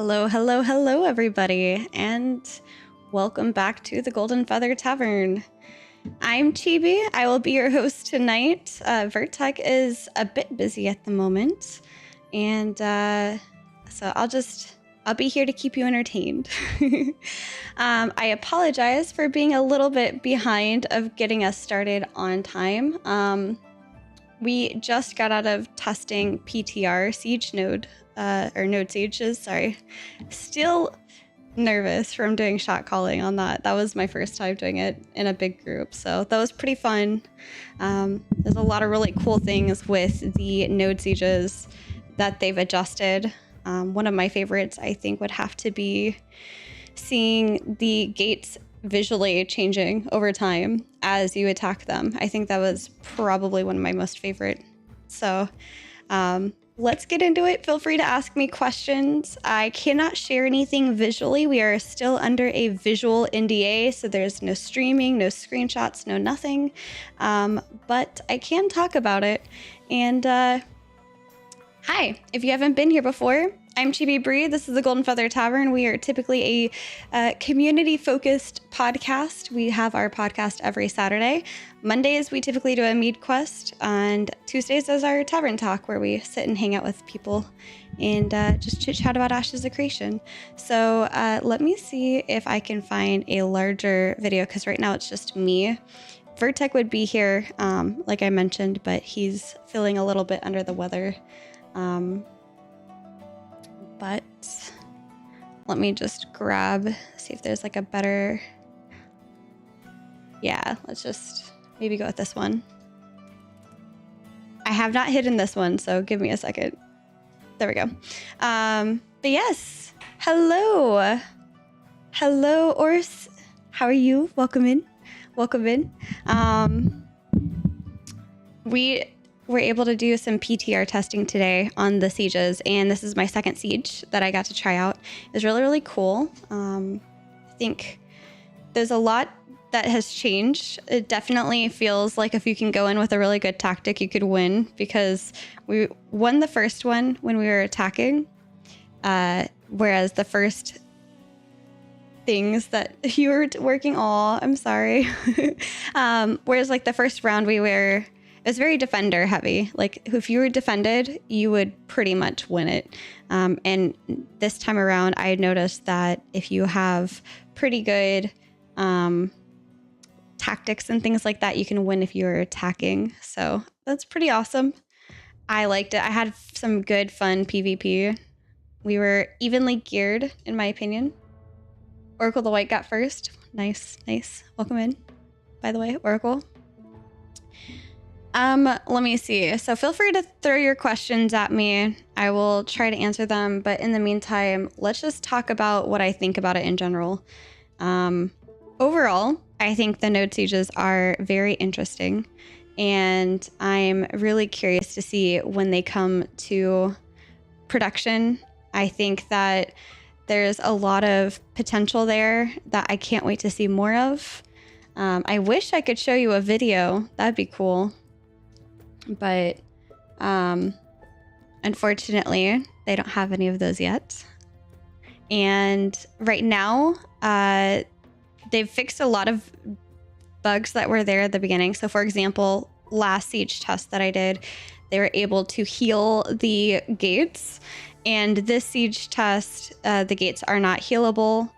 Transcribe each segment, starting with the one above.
Hello, hello, hello, everybody, and welcome back to the Golden Feather Tavern. I'm Chibi. I will be your host tonight. Vertec is a bit busy at the moment, and so I'll be here to keep you entertained. I apologize for being a little bit behind of getting us started on time. We just got out of testing PTR Siege Node. Or Node Sieges, sorry. Still nervous from doing shot calling on that. That was my first time doing it in a big group, so that was pretty fun. There's a lot of really cool things with the Node Sieges that they've adjusted. One of my favorites, I think, would have to be seeing the gates visually changing over time as you attack them. I think that was probably one of my most favorite. So, let's get into it. Feel free to ask me questions. I cannot share anything visually. We are still under a visual NDA, so there's no streaming, no screenshots, no nothing. But I can talk about it. And hi, if you haven't been here before, I'm Chibi Bree. This is the Golden Feather Tavern. We are typically a community-focused podcast. We have our podcast every Saturday. Mondays, we typically do a mead quest, and Tuesdays is our tavern talk, where we sit and hang out with people and just chit-chat about AshesofCreation. So let me see if I can find a larger video, because right now it's just me. Vertec would be here, like I mentioned, but he's feeling a little bit under the weather. But let me just see if there's like a better, yeah, let's just maybe go with this one. I have not hidden this one, so give me a second. There we go. But yes, hello. Hello, Ors. How are you? Welcome in. Welcome in. We were able to do some PTR testing today on the sieges, and this is my second siege that I got to try out. It was really, really cool. I think there's a lot that has changed. It definitely feels like if you can go in with a really good tactic, you could win, because we won the first one when we were attacking, whereas the first things that you were working, I'm sorry. Whereas like the first round it was very defender heavy. Like if you were defended, you would pretty much win it. And this time around, I noticed that if you have pretty good tactics and things like that, you can win if you're attacking. So that's pretty awesome. I liked it. I had some good, fun PvP. We were evenly geared, in my opinion. Oracle the White got first. Nice, nice. Welcome in, by the way, Oracle. Let me see. So feel free to throw your questions at me. I will try to answer them. But in the meantime, let's just talk about what I think about it in general. Overall, I think the node sieges are very interesting, and I'm really curious to see when they come to production. I think that there's a lot of potential there that I can't wait to see more of. I wish I could show you a video. That'd be cool. But unfortunately, they don't have any of those yet. And right now, they've fixed a lot of bugs that were there at the beginning. So for example, last siege test that I did, they were able to heal the gates. And this siege test, the gates are not healable.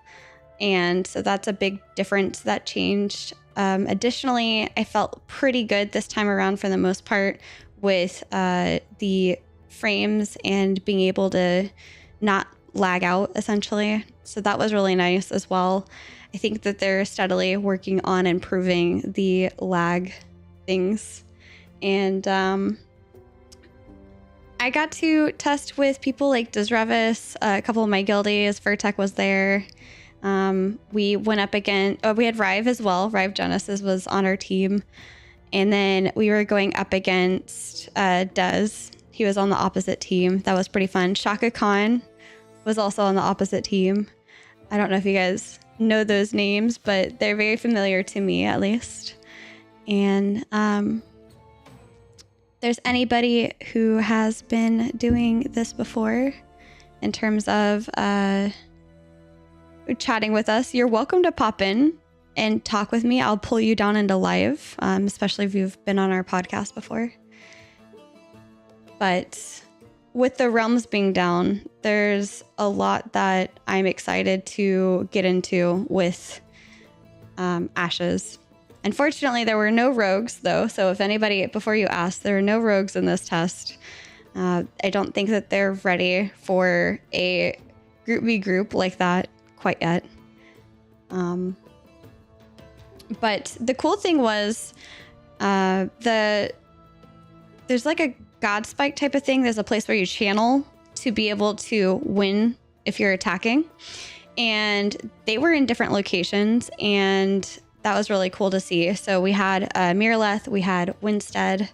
And so that's a big difference that changed. Additionally, I felt pretty good this time around for the most part with the frames and being able to not lag out, essentially. So that was really nice as well. I think that they're steadily working on improving the lag things. And I got to test with people like Desrevis, a couple of my guildies. Vertec was there. We went up again. Oh, we had Rive as well. Rive Genesis was on our team. And then we were going up against Des. He was on the opposite team. That was pretty fun. Shaka Khan was also on the opposite team. I don't know if you guys know those names, but they're very familiar to me, at least. And there's anybody who has been doing this before, in terms of chatting with us, you're welcome to pop in and talk with me. I'll pull you down into live, especially if you've been on our podcast before. But with the realms being down, there's a lot that I'm excited to get into with Ashes. Unfortunately, there were no rogues, though. So if anybody, before you ask, there are no rogues in this test. I don't think that they're ready for a Group V group like that quite yet. But the cool thing was there's like a God Spike type of thing. There's a place where you channel to be able to win if you're attacking. And they were in different locations, and that was really cool to see. So we had Miraleth, we had Winstead.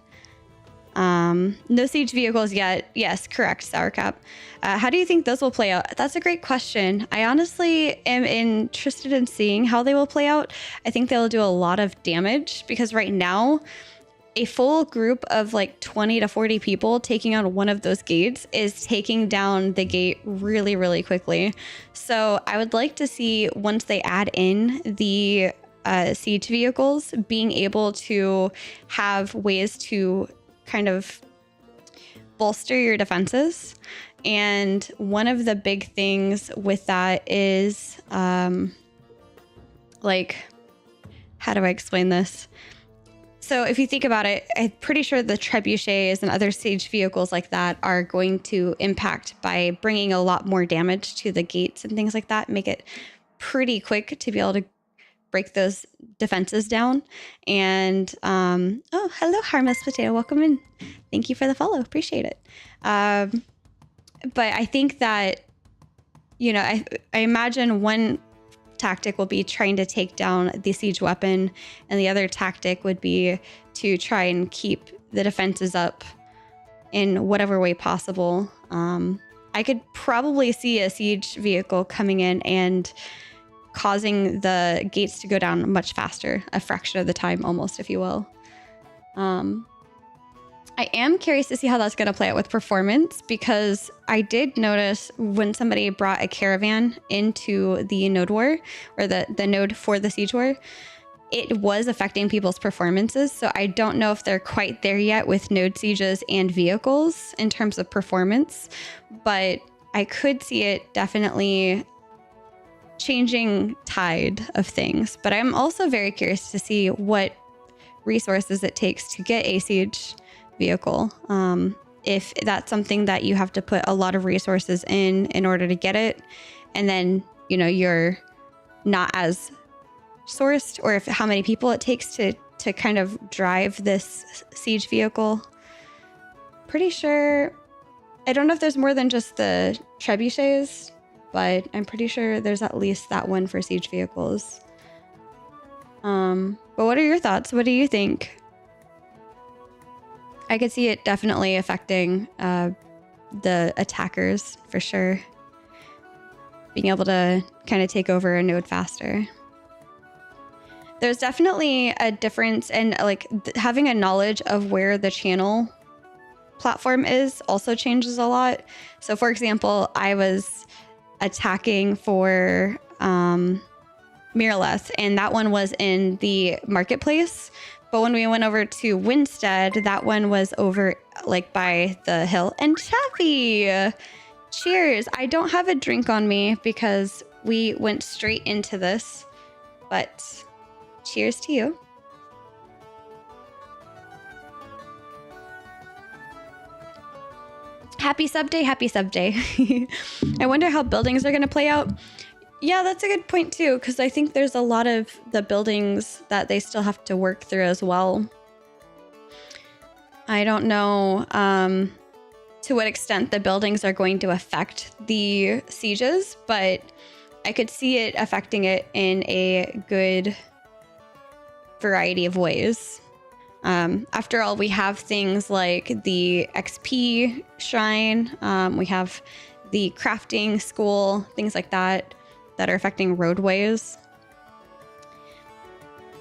No siege vehicles yet. Yes, correct, Sourcap. How do you think those will play out? That's a great question. I honestly am interested in seeing how they will play out. I think they'll do a lot of damage because right now, a full group of like 20 to 40 people taking on one of those gates is taking down the gate really, really quickly. So I would like to see, once they add in the siege vehicles, being able to have ways to kind of bolster your defenses. And one of the big things with that is like, how do I explain this? So if you think about it, I'm pretty sure the trebuchets and other siege vehicles like that are going to impact by bringing a lot more damage to the gates and things like that, make it pretty quick to be able to break those defenses down. And oh, hello, Harmless Potato. Welcome in. Thank you for the follow. Appreciate it. But I think that, you know, I imagine one tactic will be trying to take down the siege weapon, and the other tactic would be to try and keep the defenses up in whatever way possible. I could probably see a siege vehicle coming in and causing the gates to go down much faster, a fraction of the time almost, if you will. I am curious to see how that's going to play out with performance, because I did notice when somebody brought a caravan into the node war, or the node for the siege war, it was affecting people's performances. So I don't know if they're quite there yet with node sieges and vehicles in terms of performance, but I could see it definitely changing tide of things. But I'm also very curious to see what resources it takes to get a siege vehicle. If that's something that you have to put a lot of resources in order to get it, and then, you know, you're not as sourced, or if how many people it takes to kind of drive this siege vehicle. Pretty sure, I don't know if there's more than just the trebuchets, but I'm pretty sure there's at least that one for siege vehicles. But what are your thoughts? What do you think? I could see it definitely affecting the attackers for sure. Being able to kind of take over a node faster. There's definitely a difference in like having a knowledge of where the channel platform is also changes a lot. So for example, I was attacking for Miraleth, and that one was in the marketplace. But when we went over to Winstead, that one was over like by the hill. And Chappy, cheers. I don't have a drink on me because we went straight into this, but cheers to you. Happy sub day, happy sub day. I wonder how buildings are going to play out. Yeah, that's a good point too, because I think there's a lot of the buildings that they still have to work through as well. I don't know to what extent the buildings are going to affect the sieges, but I could see it affecting it in a good variety of ways. After all, we have things like the XP shrine, we have the crafting school, things like that are affecting roadways.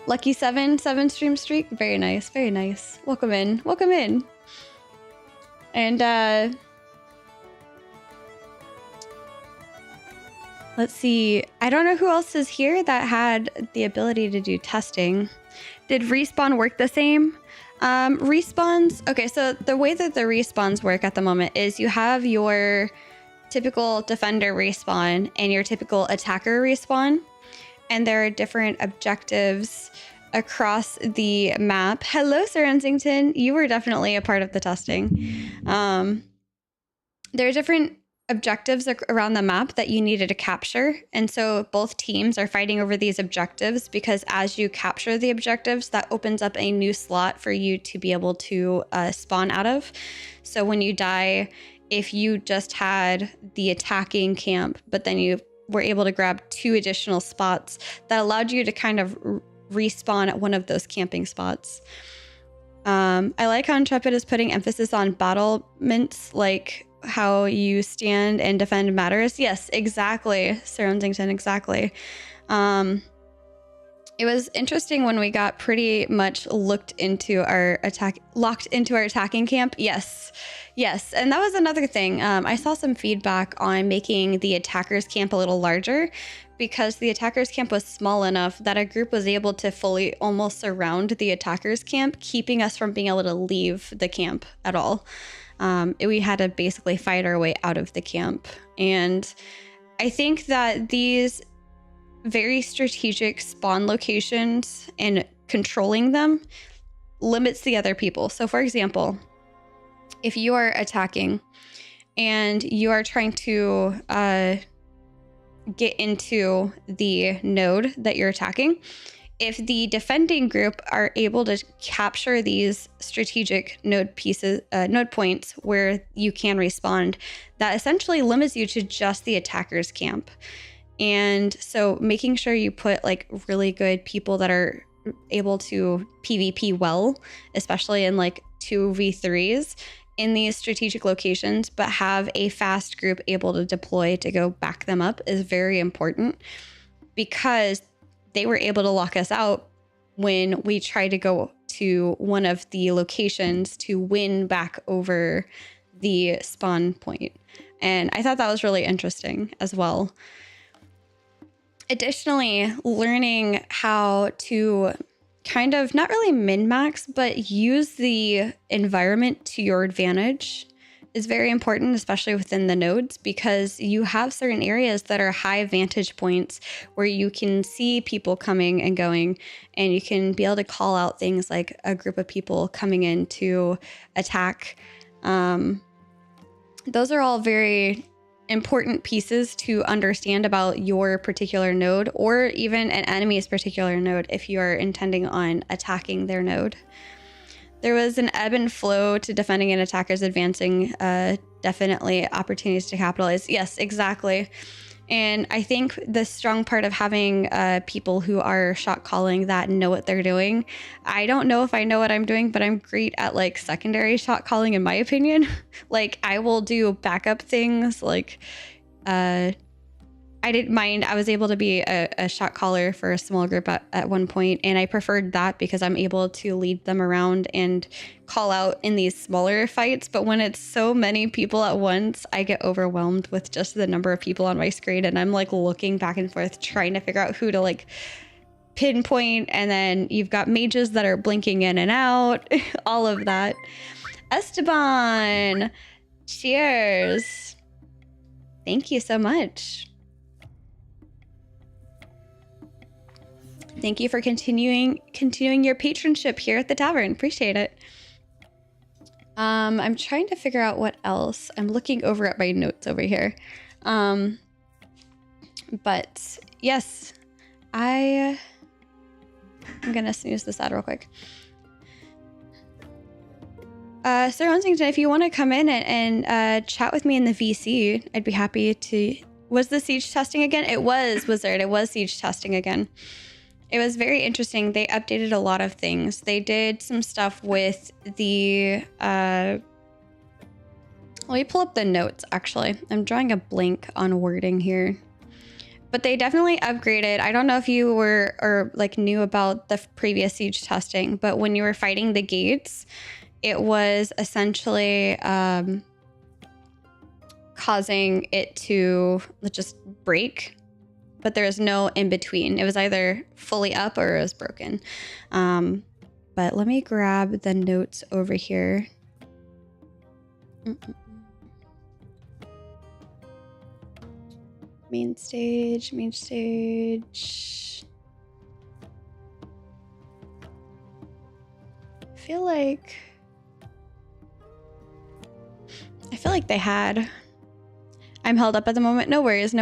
Lucky 7 stream streak. Very nice, very nice. Welcome in, welcome in. And Let's see. I don't know who else is here that had the ability to do testing. Did respawn work the same? Respawns. Okay, so the way that the respawns work at the moment is you have your typical defender respawn and your typical attacker respawn. And there are different objectives across the map. Hello, Sir Ensington. You were definitely a part of the testing. There are different objectives around the map that you needed to capture. And so both teams are fighting over these objectives because as you capture the objectives, that opens up a new slot for you to be able to spawn out of. So when you die, if you just had the attacking camp, but then you were able to grab 2 additional spots, that allowed you to kind of respawn at one of those camping spots. I like how Intrepid is putting emphasis on battlements, like how you stand and defend matters. Yes, exactly, Sir Ensington, exactly. It was interesting when we got pretty much locked into our attacking camp. Yes. And that was another thing. I saw some feedback on making the attackers camp a little larger because the attackers camp was small enough that a group was able to fully almost surround the attackers camp, keeping us from being able to leave the camp at all. We had to basically fight our way out of the camp. And I think that these very strategic spawn locations and controlling them limits the other people. So for example, if you are attacking and you are trying to get into the node that you're attacking, if the defending group are able to capture these strategic node points where you can respond, that essentially limits you to just the attacker's camp. And so making sure you put like really good people that are able to PvP well, especially in like 2v3s in these strategic locations, but have a fast group able to deploy to go back them up is very important, because they were able to lock us out when we tried to go to one of the locations to win back over the spawn point. And I thought that was really interesting as well. Additionally, learning how to kind of not really min-max, but use the environment to your advantage is very important, especially within the nodes, because you have certain areas that are high vantage points where you can see people coming and going, and you can be able to call out things like a group of people coming in to attack. Those are all very important pieces to understand about your particular node, or even an enemy's particular node if you are intending on attacking their node. There was an ebb and flow to defending and attackers advancing. Definitely opportunities to capitalize. Yes, exactly. And I think the strong part of having people who are shot calling that know what they're doing. I don't know if I know what I'm doing, but I'm great at like secondary shot calling, in my opinion. Like I will do backup things. Like I didn't mind. I was able to be a shot caller for a small group at one point, and I preferred that because I'm able to lead them around and call out in these smaller fights. But when it's so many people at once, I get overwhelmed with just the number of people on my screen, and I'm like looking back and forth trying to figure out who to like pinpoint. And then you've got mages that are blinking in and out, all of that. Esteban, cheers. Thank you so much. Thank you for continuing your patronship here at the tavern. Appreciate it. I'm trying to figure out what else. I'm looking over at my notes over here. But yes, I'm gonna snooze this out real quick. Sir Huntington, if you want to come in and chat with me in the VC, I'd be happy to. Was the siege testing again? It was, Wizard. It was siege testing again. It was very interesting. They updated a lot of things. They did some stuff with the... let me pull up the notes, actually. I'm drawing a blank on wording here. But they definitely upgraded. I don't know if you were or like knew about the previous siege testing, but when you were fighting the gates, it was essentially causing it to just break but there was no in between. It was either fully up or it was broken. But let me grab the notes over here. Main stage. I feel like they had. I'm held up at the moment. No worries.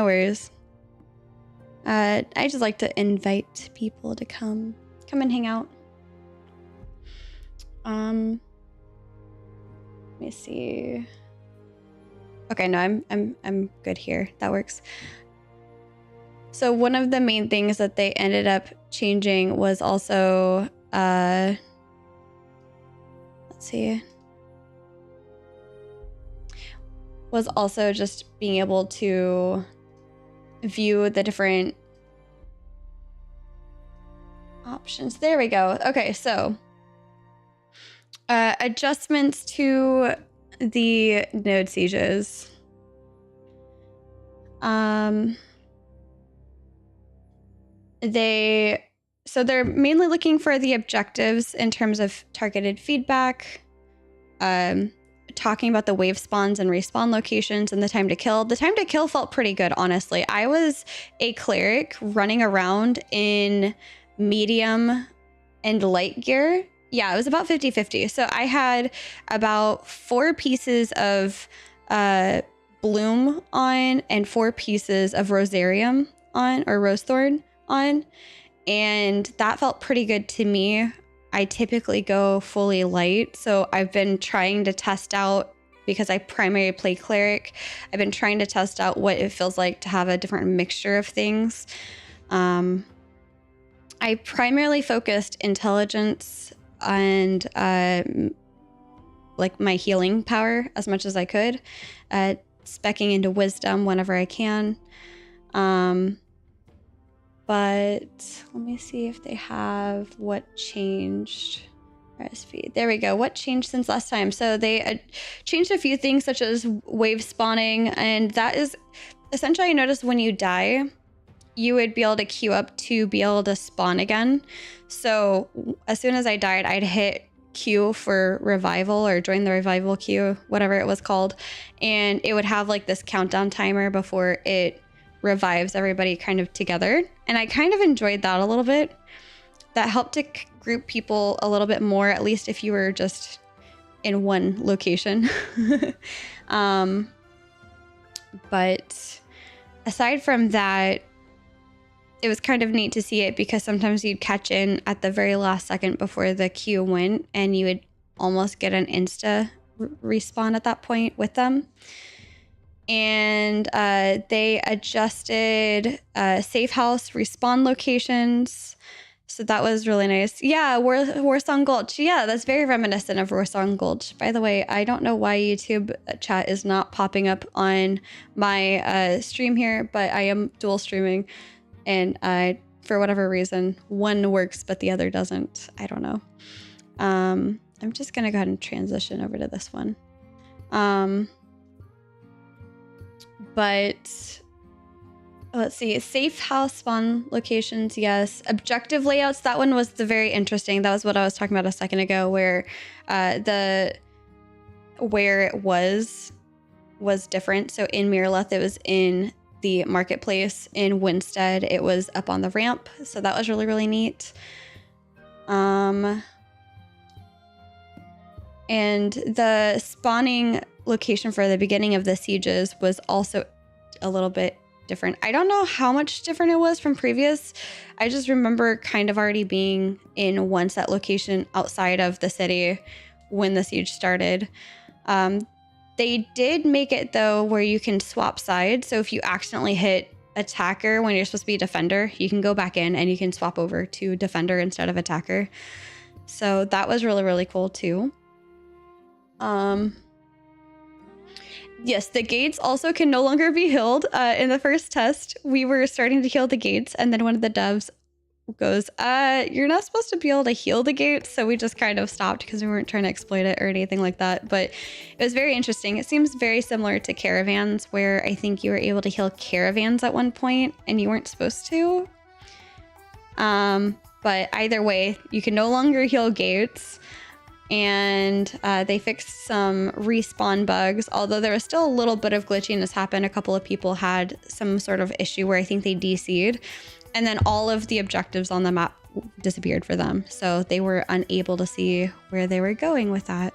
I just like to invite people to come and hang out. Let me see. Okay, no, I'm good here. That works. So one of the main things that they ended up changing was also let's see. Was also just being able to view the different options. There we go. Okay, so adjustments to the node sieges. They're mainly looking for the objectives in terms of targeted feedback, talking about the wave spawns and respawn locations, and the time to kill. The time to kill felt pretty good, honestly. I was a cleric running around in medium and light gear. Yeah, it was about 50-50. So I had about 4 pieces of bloom on and 4 pieces of rosarium on, or rose thorn on, and that felt pretty good to me. I typically go fully light, so I've been trying to test out, because I primarily play cleric, I've been trying to test out what it feels like to have a different mixture of things. I primarily focused intelligence and like my healing power as much as I could, speccing into wisdom whenever I can. But let me see if they have what changed. RSV. There we go. What changed since last time? So they changed a few things, such as wave spawning, and that is essentially, I noticed when you die, you would be able to queue up to be able to spawn again. So as soon as I died, I'd hit queue for revival, or join the revival queue, whatever it was called, and it would have like this countdown timer before it revives everybody kind of together. And I kind of enjoyed that a little bit. That helped to group people a little bit more, at least if you were just in one location. But aside from that, it was kind of neat to see it, because sometimes you'd catch in at the very last second before the queue went, and you would almost get an insta respawn at that point with them. And they adjusted safe house respawn locations, so that was really nice. Yeah, Warsong Gulch. Yeah, that's very reminiscent of Warsong Gulch. By the way, I don't know why YouTube chat is not popping up on my stream here, but I am dual streaming, and for whatever reason, one works but the other doesn't. I don't know. I'm just gonna go ahead and transition over to this one. But let's see, safe house spawn locations, yes. Objective layouts, that one was the very interesting. That was what I was talking about a second ago, where where it was different. So in Miraleth, it was in the marketplace. In Winstead, it was up on the ramp. So that was really, really neat. And the spawning location for the beginning of the sieges was also a little bit different. I don't know how much different it was from previous. I just remember kind of already being in one set location outside of the city when the siege started. They did make it, though, where you can swap sides. So if you accidentally hit attacker when you're supposed to be defender, you can go back in and you can swap over to defender instead of attacker. So that was really, really cool too. Yes, the gates also can no longer be healed. In the first test, we were starting to heal the gates, and then one of the devs goes, you're not supposed to be able to heal the gates. So we just kind of stopped because we weren't trying to exploit it or anything like that. But it was very interesting. It seems very similar to caravans, where I think you were able to heal caravans at one point and you weren't supposed to. But either way, you can no longer heal gates. And they fixed some respawn bugs, although there was still a little bit of glitchiness happen. A couple of people had some sort of issue where I think they DC'd, and then all of the objectives on the map disappeared for them. So they were unable to see where they were going with that.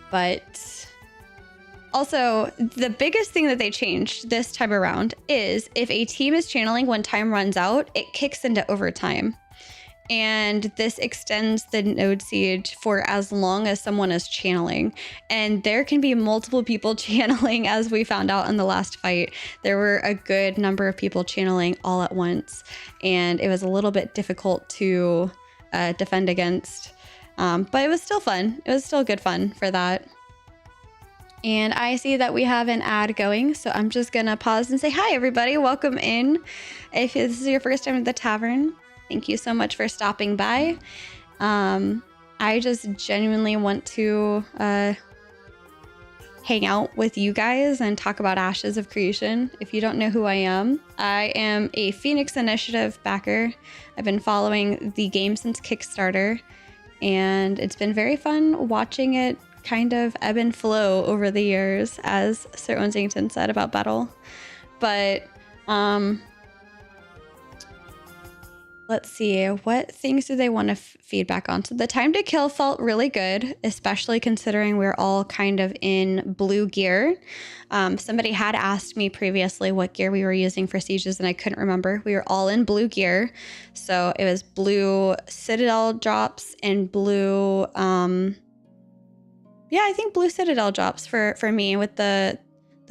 But also, the biggest thing that they changed this time around is if a team is channeling when time runs out, it kicks into overtime. And this extends the node siege for as long as someone is channeling. And there can be multiple people channeling, as we found out in the last fight. There were a good number of people channeling all at once. And it was a little bit difficult to defend against. But it was still fun. It was still good fun for that. And I see that we have an ad going, so I'm just going to pause and say, hi, everybody. Welcome in. If this is your first time at the tavern, thank you so much for stopping by. I just genuinely want to hang out with you guys and talk about Ashes of Creation. If you don't know who I am a Phoenix Initiative backer. I've been following the game since Kickstarter, and it's been very fun watching it kind of ebb and flow over the years, as Sir Onsington said about Battle. But let's see, what things do they want to feedback on? So the time to kill felt really good, especially considering we're all kind of in blue gear. Somebody had asked me previously what gear we were using for sieges, and I couldn't remember. We were all in blue gear. So it was blue Citadel drops and blue, I think blue Citadel drops for me, with the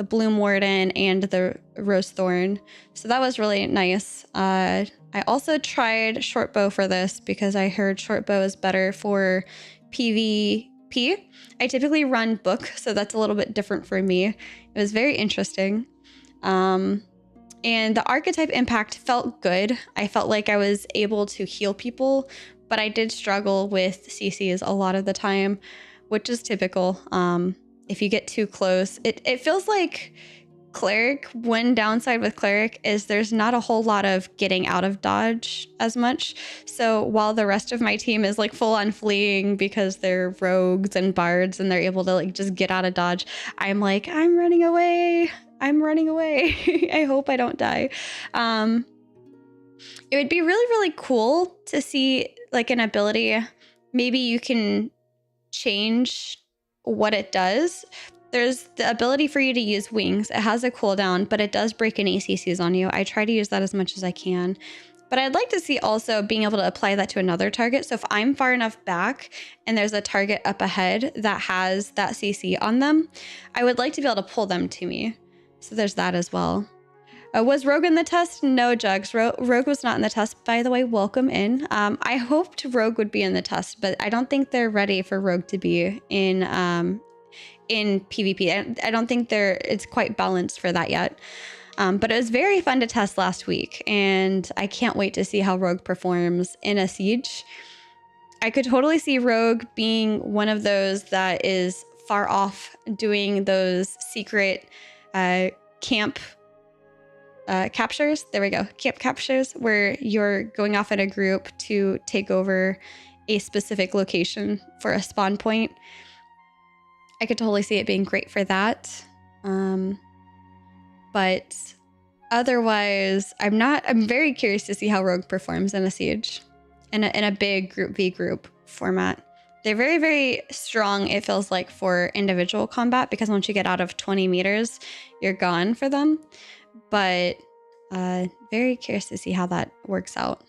Bloom Warden and the Rose Thorn. So that was really nice. I also tried Shortbow for this because I heard Shortbow is better for PvP. I typically run Book, so that's a little bit different for me. It was very interesting. And the archetype impact felt good. I felt like I was able to heal people, but I did struggle with CCs a lot of the time, which is typical. If you get too close, it feels like Cleric, one downside with Cleric is there's not a whole lot of getting out of dodge as much. So while the rest of my team is like full on fleeing because they're rogues and bards and they're able to like just get out of dodge, I'm like, I'm running away. I hope I don't die. It would be really, really cool to see like an ability. Maybe you can change what it does. There's the ability for you to use wings. It has a cooldown, but it does break any ACCs on you. I try to use that as much as I can. But I'd like to see also being able to apply that to another target. So if I'm far enough back and there's a target up ahead that has that CC on them, I would like to be able to pull them to me. So there's that as well. Was Rogue in the test? No, Jugs. Rogue was not in the test. By the way, welcome in. I hoped Rogue would be in the test, but I don't think they're ready for Rogue to be in PvP. I don't think it's quite balanced for that yet. But it was very fun to test last week, and I can't wait to see how Rogue performs in a siege. I could totally see Rogue being one of those that is far off doing those secret camp captures. There we go. Camp captures, where you're going off in a group to take over a specific location for a spawn point. I could totally see it being great for that. But otherwise, I'm very curious to see how Rogue performs in a siege, in a big group v group format. They're very, very strong, it feels like, for individual combat, because once you get out of 20 meters, you're gone for them. But very curious to see how that works out.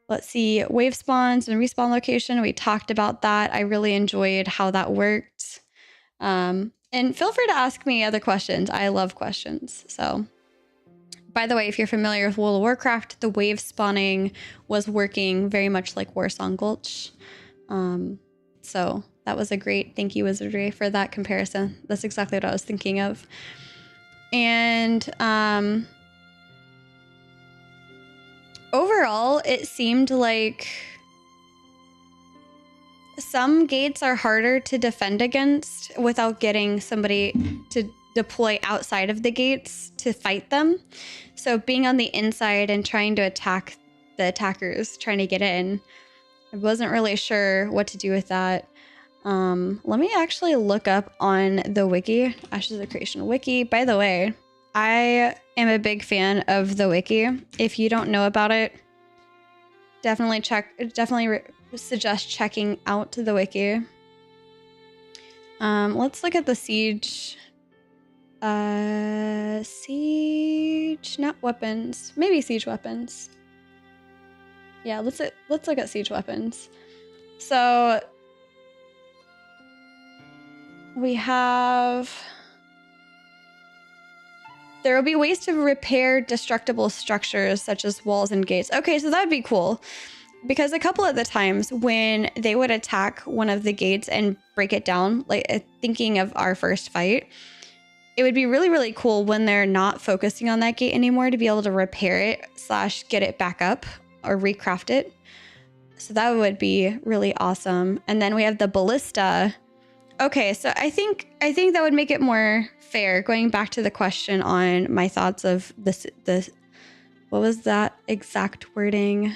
Let's see, wave spawns and respawn location. We talked about that. I really enjoyed how that worked. And feel free to ask me other questions. I love questions. So, by the way, if you're familiar with World of Warcraft, the wave spawning was working very much like Warsong Gulch. So that was a great thank you, Wizardry, for that comparison. That's exactly what I was thinking of. And overall, it seemed like some gates are harder to defend against without getting somebody to deploy outside of the gates to fight them. So being on the inside and trying to attack the attackers, trying to get in, I wasn't really sure what to do with that. Let me actually look up on the wiki, Ashes of Creation wiki. By the way, I am a big fan of the wiki. If you don't know about it, definitely suggest checking out the wiki. Let's look at the siege. Siege, not weapons. Maybe siege weapons. Yeah, let's look at siege weapons. So we have. There will be ways to repair destructible structures such as walls and gates. Okay, so that'd be cool. Because a couple of the times when they would attack one of the gates and break it down, like thinking of our first fight, it would be really, really cool when they're not focusing on that gate anymore to be able to repair it / get it back up or recraft it. So that would be really awesome. And then we have the ballista. Okay, so I think that would make it more fair. Going back to the question on my thoughts of this what was that exact wording?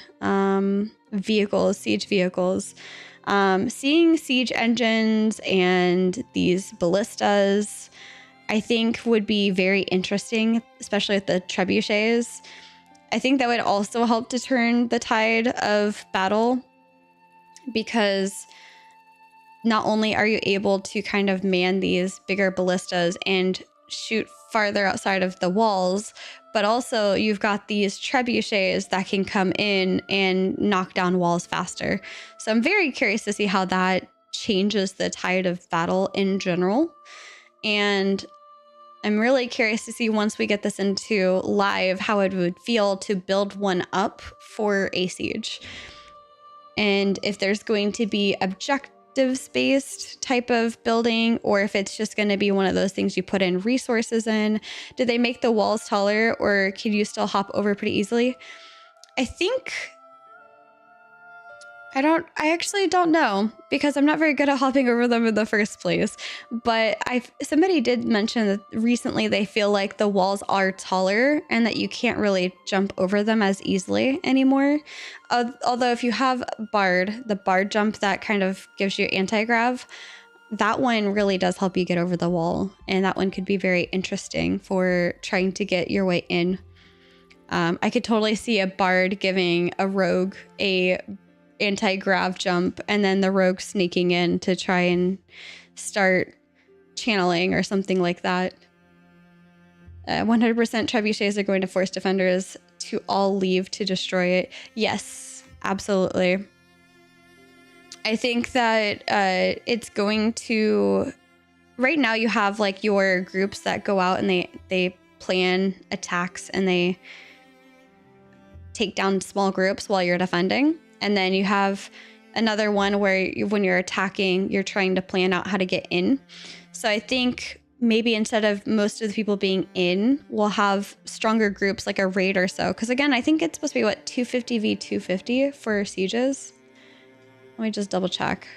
Vehicles, siege vehicles. Seeing siege engines and these ballistas, I think would be very interesting, especially with the trebuchets. I think that would also help to turn the tide of battle, because not only are you able to kind of man these bigger ballistas and shoot farther outside of the walls, but also you've got these trebuchets that can come in and knock down walls faster. So I'm very curious to see how that changes the tide of battle in general. And I'm really curious to see, once we get this into live, how it would feel to build one up for a siege. And if there's going to be objectives-based type of building, or if it's just going to be one of those things you put in resources in. Do they make the walls taller, or can you still hop over pretty easily? I actually don't know, because I'm not very good at hopping over them in the first place. But somebody did mention that recently they feel like the walls are taller and that you can't really jump over them as easily anymore. Although if you have the Bard jump that kind of gives you anti-grav, that one really does help you get over the wall. And that one could be very interesting for trying to get your way in. I could totally see a Bard giving a rogue a anti-grav jump, and then the rogue sneaking in to try and start channeling or something like that. 100% trebuchets are going to force defenders to all leave to destroy it. Yes, absolutely. I think that it's going to... Right now you have like your groups that go out and they plan attacks and they take down small groups while you're defending. And then you have another one where when you're attacking, you're trying to plan out how to get in. So I think maybe instead of most of the people being in, we'll have stronger groups like a raid or so. Because again, I think it's supposed to be, 250 v 250 for sieges? Let me just double check.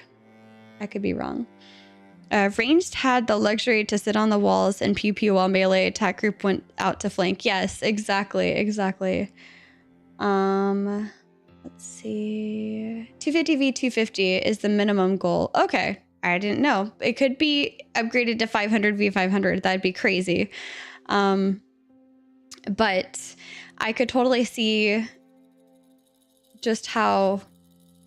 I could be wrong. Ranged had the luxury to sit on the walls and pew pew while melee attack group went out to flank. Yes, exactly. Let's see. 250 v 250 is the minimum goal. Okay, I didn't know. It could be upgraded to 500 v 500. That'd be crazy. But I could totally see just how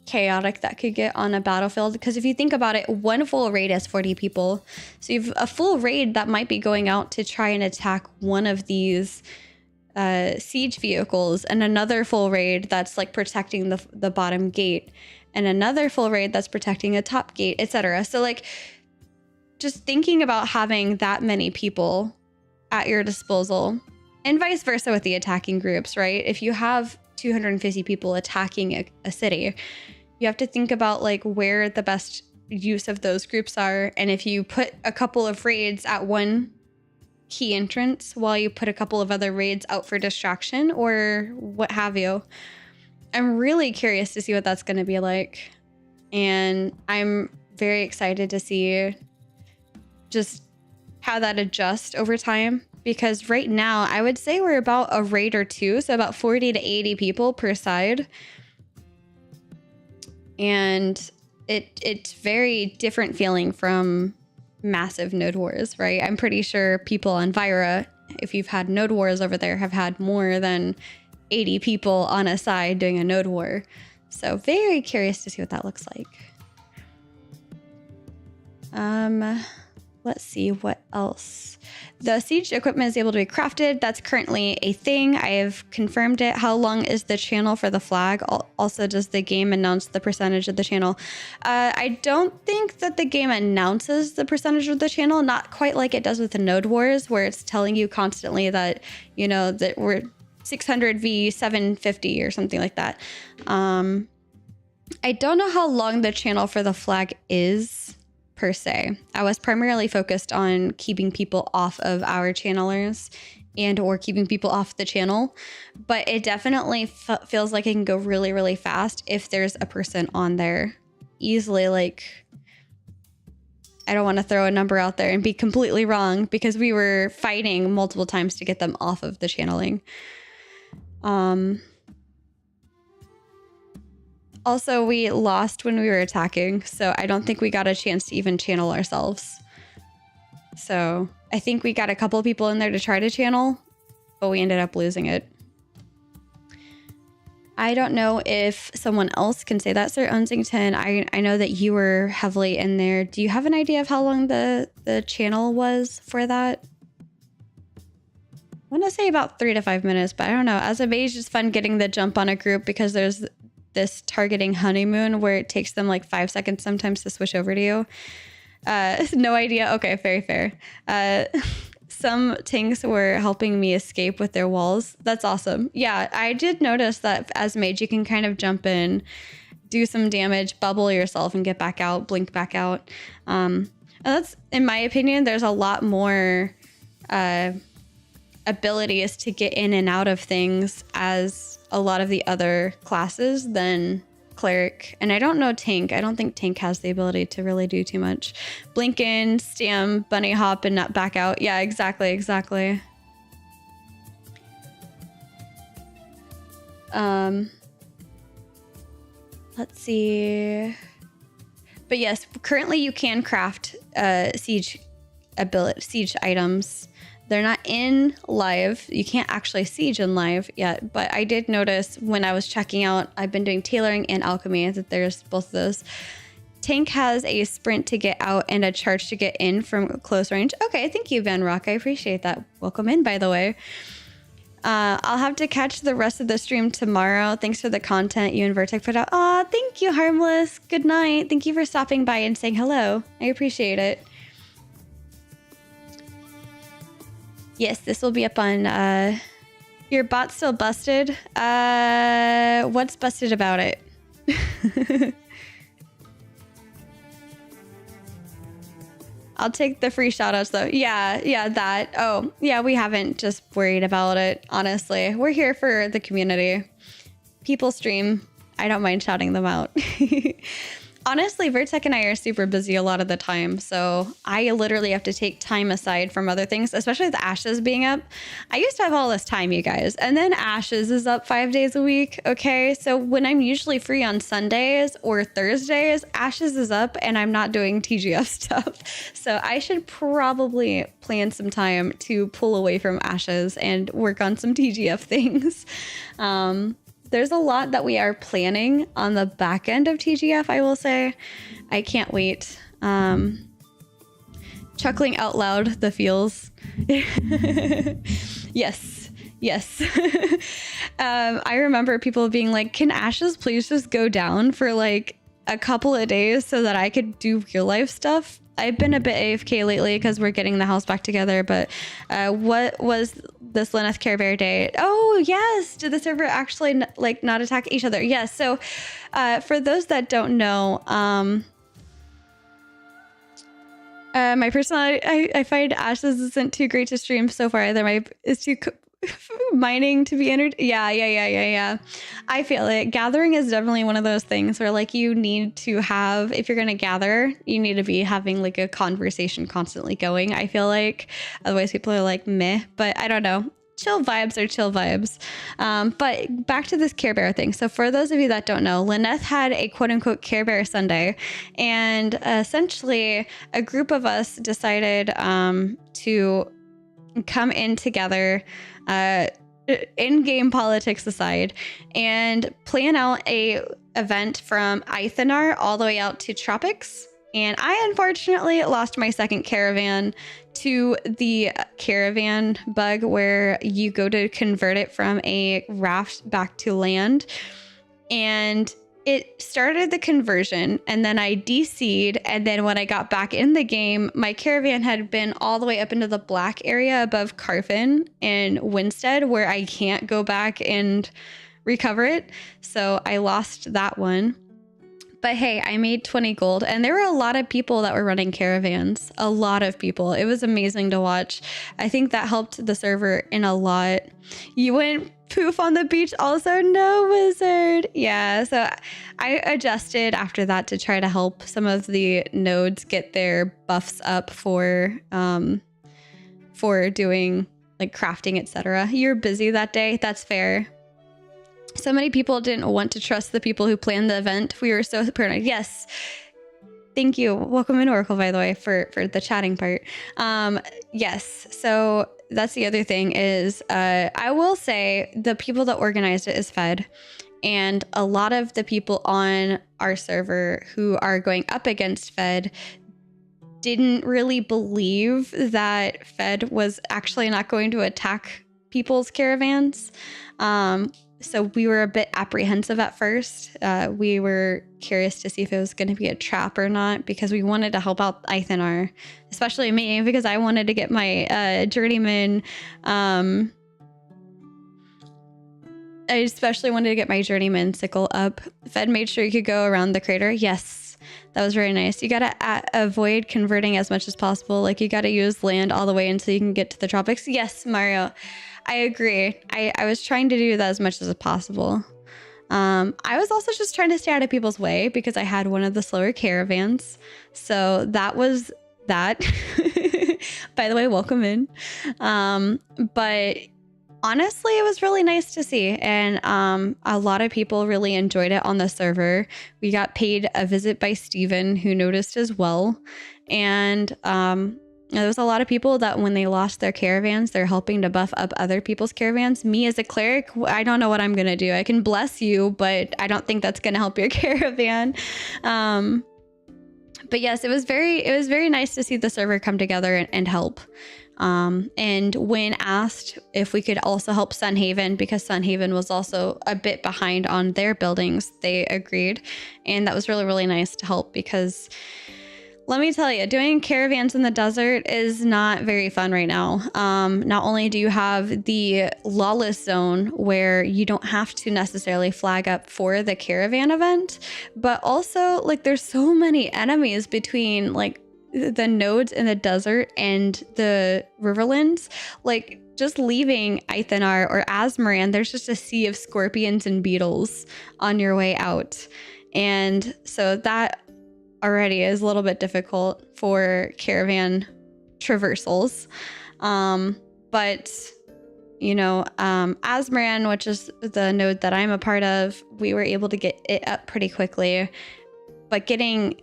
chaotic that could get on a battlefield. Because if you think about it, one full raid has 40 people. So you've a full raid that might be going out to try and attack one of these siege vehicles, and another full raid that's like protecting the bottom gate, and another full raid that's protecting a top gate, etc. So like, just thinking about having that many people at your disposal, and vice versa with the attacking groups, right? If you have 250 people attacking a city, you have to think about like where the best use of those groups are. And if you put a couple of raids at one key entrance while you put a couple of other raids out for distraction or what have you, I'm really curious to see what that's going to be like. And I'm very excited to see just how that adjusts over time. Because right now, I would say we're about a raid or two. So about 40 to 80 people per side. And it's very different feeling from massive node wars, right? I'm pretty sure people on Vira, if you've had node wars over there, have had more than 80 people on a side doing a node war. So very curious to see what that looks like. Let's see what else. The siege equipment is able to be crafted. That's currently a thing. I have confirmed it. How long is the channel for the flag? Also, does the game announce the percentage of the channel? I don't think that the game announces the percentage of the channel, not quite like it does with the Node Wars, where it's telling you constantly that, you know, that we're 600 v 750 or something like that. I don't know how long the channel for the flag is per se. I was primarily focused on keeping people off of our channelers and or keeping people off the channel, but it definitely feels like it can go really, really fast if there's a person on there easily. Like, I don't want to throw a number out there and be completely wrong because we were fighting multiple times to get them off of the channeling. Also, we lost when we were attacking, so I don't think we got a chance to even channel ourselves. So I think we got a couple of people in there to try to channel, but we ended up losing it. I don't know if someone else can say that, Sir Unsington. I know that you were heavily in there. Do you have an idea of how long the channel was for that? I want to say about 3 to 5 minutes, but I don't know. As a mage, it's fun getting the jump on a group because there's this targeting honeymoon where it takes them like 5 seconds sometimes to switch over to you. No idea. Okay, very fair. Some tanks were helping me escape with their walls. That's awesome. Yeah, I did notice that as mage, you can kind of jump in, do some damage, bubble yourself, and get back out, blink back out. And that's, in my opinion, there's a lot more abilities to get in and out of things as a lot of the other classes than cleric. And I don't know tank. I don't think tank has the ability to really do too much. Blink in, stam, bunny hop, and not back out. Yeah, exactly. Let's see. But yes, currently you can craft siege items. They're not in live. You can't actually siege in live yet, but I did notice when I was checking out, I've been doing tailoring and alchemy, that there's both of those. Tank has a sprint to get out and a charge to get in from close range. Okay, thank you, Van Rock. I appreciate that. Welcome in, by the way. I'll have to catch the rest of the stream tomorrow. Thanks for the content you and Vertex put out. Aw, thank you, Harmless. Good night. Thank you for stopping by and saying hello. I appreciate it. Yes, this will be up on, your bot's still busted. What's busted about it? I'll take the free shoutouts though. Yeah, that. Oh, yeah, we haven't just worried about it, honestly. We're here for the community. People stream. I don't mind shouting them out. Honestly, Vertec and I are super busy a lot of the time, so I literally have to take time aside from other things, especially with Ashes being up. I used to have all this time, you guys, and then Ashes is up 5 days a week, okay? So when I'm usually free on Sundays or Thursdays, Ashes is up and I'm not doing TGF stuff. So I should probably plan some time to pull away from Ashes and work on some TGF things. There's a lot that we are planning on the back end of TGF, I will say. I can't wait. Chuckling out loud, the feels. Yes. I remember people being like, can Ashes please just go down for like a couple of days so that I could do real life stuff? I've been a bit AFK lately because we're getting the house back together, but what was this Lenneth Care Bear Day? Oh, yes. Did the server actually not attack each other? Yes. So for those that don't know, my personality, I find Ashes isn't too great to stream so far either. It's too mining to be entered. Yeah. I feel it. Gathering is definitely one of those things where like you need to have, if you're going to gather, you need to be having like a conversation constantly going. I feel like otherwise people are like meh, but I don't know. Chill vibes are chill vibes. But back to this Care Bear thing. So for those of you that don't know, Lynette had a quote unquote Care Bear Sunday, and essentially a group of us decided to come in together, in-game politics aside, and plan out a event from Eithnar all the way out to Tropics. And I unfortunately lost my second caravan to the caravan bug where you go to convert it from a raft back to land. And it started the conversion, and then I DC'd, and then when I got back in the game, my caravan had been all the way up into the black area above Carfin and Winstead, where I can't go back and recover it. So I lost that one. But hey, I made 20 gold, and there were a lot of people that were running caravans. A lot of people. It was amazing to watch. I think that helped the server in a lot. You went poof on the beach also? No, wizard. Yeah, so I adjusted after that to try to help some of the nodes get their buffs up for doing like crafting, etc. You're busy that day. That's fair. So many people didn't want to trust the people who planned the event. We were so paranoid. Yes. Thank you. Welcome in, Oracle, by the way, for the chatting part. Yes. So that's the other thing is I will say the people that organized it is Fed. And a lot of the people on our server who are going up against Fed didn't really believe that Fed was actually not going to attack people's caravans. So we were a bit apprehensive at first. We were curious to see if it was going to be a trap or not, because we wanted to help out Eithnar, especially me, because I wanted to get my journeyman. I especially wanted to get my journeyman sickle up. Fed made sure you could go around the crater. Yes, that was very nice. You got to avoid converting as much as possible. Like you got to use land all the way until you can get to the tropics. Yes, Mario. I agree. I was trying to do that as much as possible. I was also just trying to stay out of people's way because I had one of the slower caravans. So that was that. By the way, welcome in. But honestly, it was really nice to see. And a lot of people really enjoyed it on the server. We got paid a visit by Steven, who noticed as well. And there was a lot of people that when they lost their caravans, they're helping to buff up other people's caravans. Me as a cleric, I don't know what I'm going to do. I can bless you, but I don't think that's going to help your caravan. But yes, it was very nice to see the server come together and help. And when asked if we could also help Sunhaven, because Sunhaven was also a bit behind on their buildings, they agreed. And that was really, really nice to help because let me tell you, doing caravans in the desert is not very fun right now. Not only do you have the lawless zone where you don't have to necessarily flag up for the caravan event, but also like there's so many enemies between like the nodes in the desert and the Riverlands. Like just leaving Eithnar or Asmaran, there's just a sea of scorpions and beetles on your way out. And so that already is a little bit difficult for caravan traversals. But you know, Asmaran, which is the node that I'm a part of, we were able to get it up pretty quickly, but getting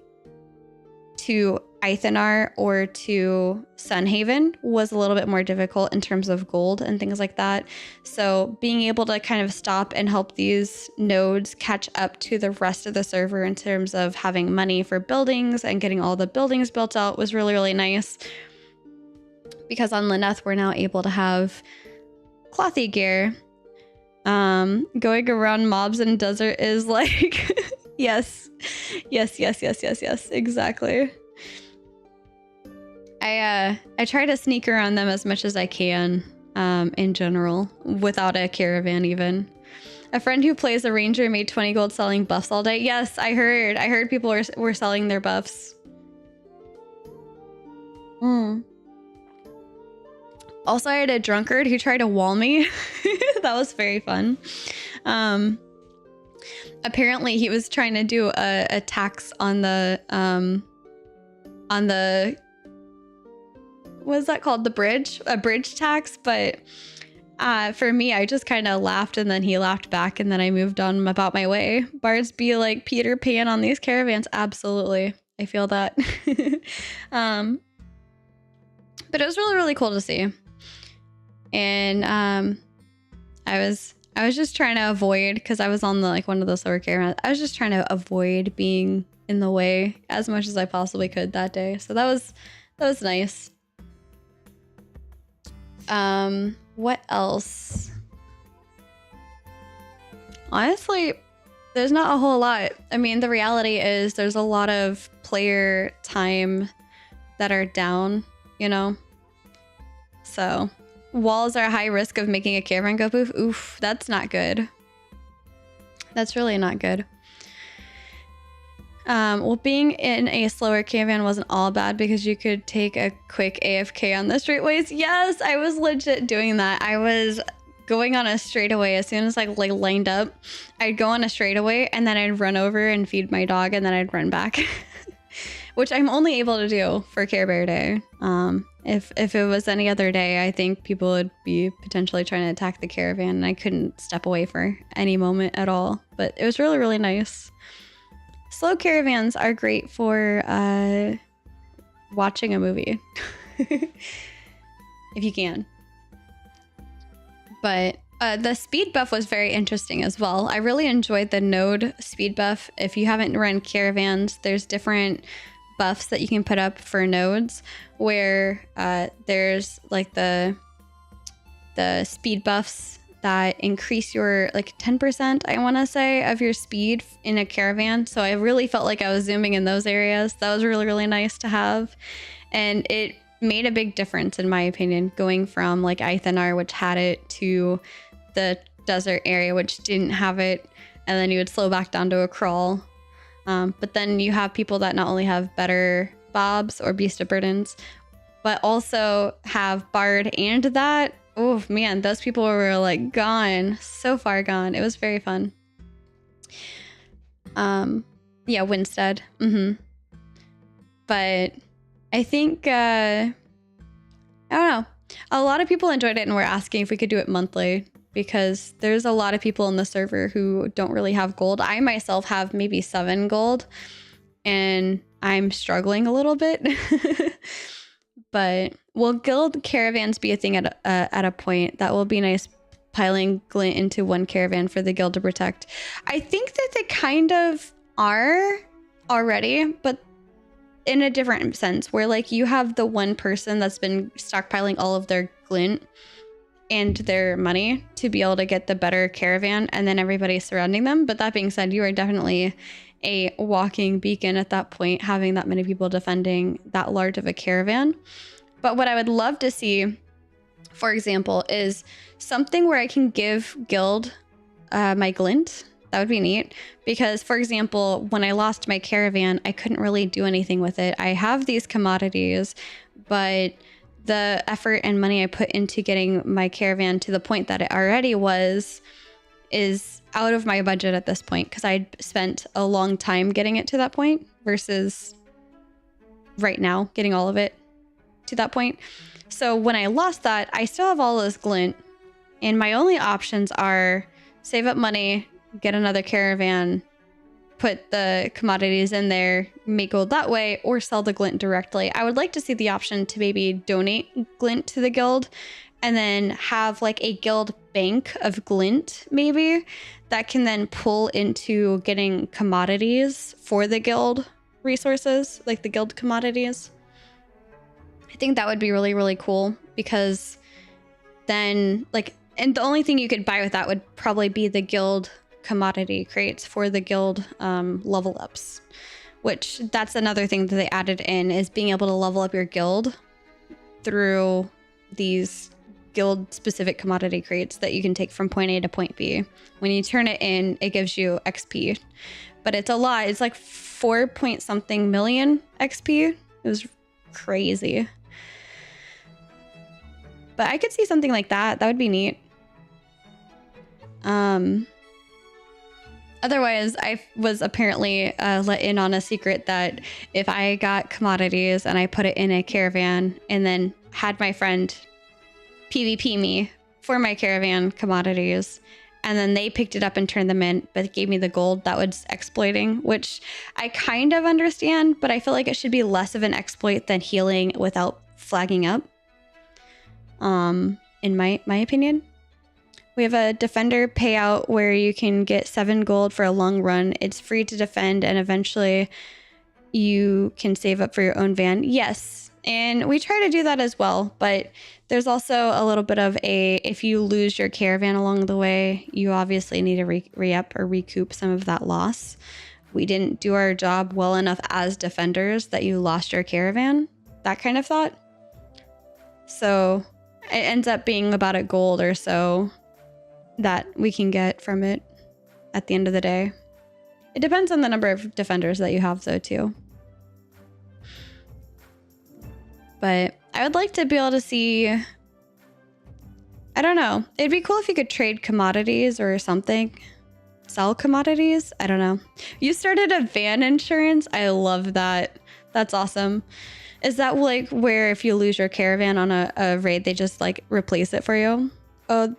to Eithnar or to Sunhaven was a little bit more difficult in terms of gold and things like that. So being able to kind of stop and help these nodes catch up to the rest of the server in terms of having money for buildings and getting all the buildings built out was really, really nice. Because on Lyneth, we're now able to have clothy gear. Going around mobs in desert is like, yes, exactly. I try to sneak around them as much as I can, in general, without a caravan even. A friend who plays a ranger made 20 gold selling buffs all day. Yes, I heard people were selling their buffs. Also, I had a drunkard who tried to wall me. That was very fun. Apparently he was trying to do a tax on the what is that called? The bridge? A bridge tax, but for me, I just kind of laughed, and then he laughed back, and then I moved on about my way. Bards be like Peter Pan on these caravans. Absolutely. I feel that. But it was really, really cool to see. And I was just trying to avoid, because I was on the one of the slower caravans. I was just trying to avoid being in the way as much as I possibly could that day. So that was nice. What else? Honestly, there's not a whole lot. I mean, the reality is there's a lot of player time that are down, you know? So walls are a high risk of making a caravan go poof. Oof, that's not good. That's really not good. Well, being in a slower caravan wasn't all bad because you could take a quick AFK on the straightaways. Yes, I was legit doing that. I was going on a straightaway as soon as I lined up. I'd go on a straightaway and then I'd run over and feed my dog and then I'd run back, which I'm only able to do for Care Bear Day. If it was any other day, I think people would be potentially trying to attack the caravan and I couldn't step away for any moment at all. But it was really, really nice. Slow caravans are great for watching a movie if you can. But the speed buff was very interesting as well. I really enjoyed the node speed buff. If you haven't run caravans, there's different buffs that you can put up for nodes where there's the speed buffs that increase your 10%, I want to say, of your speed in a caravan. So I really felt like I was zooming in those areas. That was really, really nice to have. And it made a big difference, in my opinion, going from Eithnar, which had it, to the desert area, which didn't have it. And then you would slow back down to a crawl. But then you have people that not only have better bobs or beast of burdens, but also have bard and that. Oh man, those people were gone, so far gone. It was very fun. Yeah, Winstead. But I think I don't know. A lot of people enjoyed it and were asking if we could do it monthly because there's a lot of people in the server who don't really have gold. I myself have maybe 7 gold and I'm struggling a little bit. But will guild caravans be a thing at a point? That will be nice, piling glint into one caravan for the guild to protect. I think that they kind of are already, but in a different sense, where you have the one person that's been stockpiling all of their glint and their money to be able to get the better caravan, and then everybody surrounding them. But that being said, you are definitely a walking beacon at that point, having that many people defending that large of a caravan. But what I would love to see, for example, is something where I can give guild my glint. That would be neat because, for example, when I lost my caravan, I couldn't really do anything with it. I have these commodities, but the effort and money I put into getting my caravan to the point that it already was is out of my budget at this point because I'd spent a long time getting it to that point versus right now getting all of it to that point. So when I lost that, I still have all this glint and my only options are save up money, get another caravan, put the commodities in there, make gold that way, or sell the glint directly. I would like to see the option to maybe donate glint to the guild and then have a guild bank of glint maybe that can then pull into getting commodities for the guild resources, the guild commodities. I think that would be really, really cool because then and the only thing you could buy with that would probably be the guild commodity crates for the guild level ups, which that's another thing that they added in is being able to level up your guild through these guild specific commodity crates that you can take from point A to point B. When you turn it in, it gives you XP, but it's a lot. It's 4 point something million XP. It was crazy. But I could see something like that. That would be neat. Otherwise, I was apparently let in on a secret that if I got commodities and I put it in a caravan and then had my friend PvP me for my caravan commodities, and then they picked it up and turned them in, but gave me the gold, that was exploiting, which I kind of understand, but I feel like it should be less of an exploit than healing without flagging up. In my opinion. We have a defender payout where you can get 7 gold for a long run. It's free to defend, and eventually you can save up for your own van. Yes, and we try to do that as well, but there's also a little bit of if you lose your caravan along the way, you obviously need to re-up or recoup some of that loss. We didn't do our job well enough as defenders that you lost your caravan, that kind of thought. So it ends up being about a gold or so that we can get from it at the end of the day. It depends on the number of defenders that you have though too. But I would like to be able to see, I don't know. It'd be cool if you could trade commodities or something. Sell commodities? I don't know. You started a van insurance? I love that. That's awesome. Is that like where if you lose your caravan on a raid, they just like replace it for you? Oh,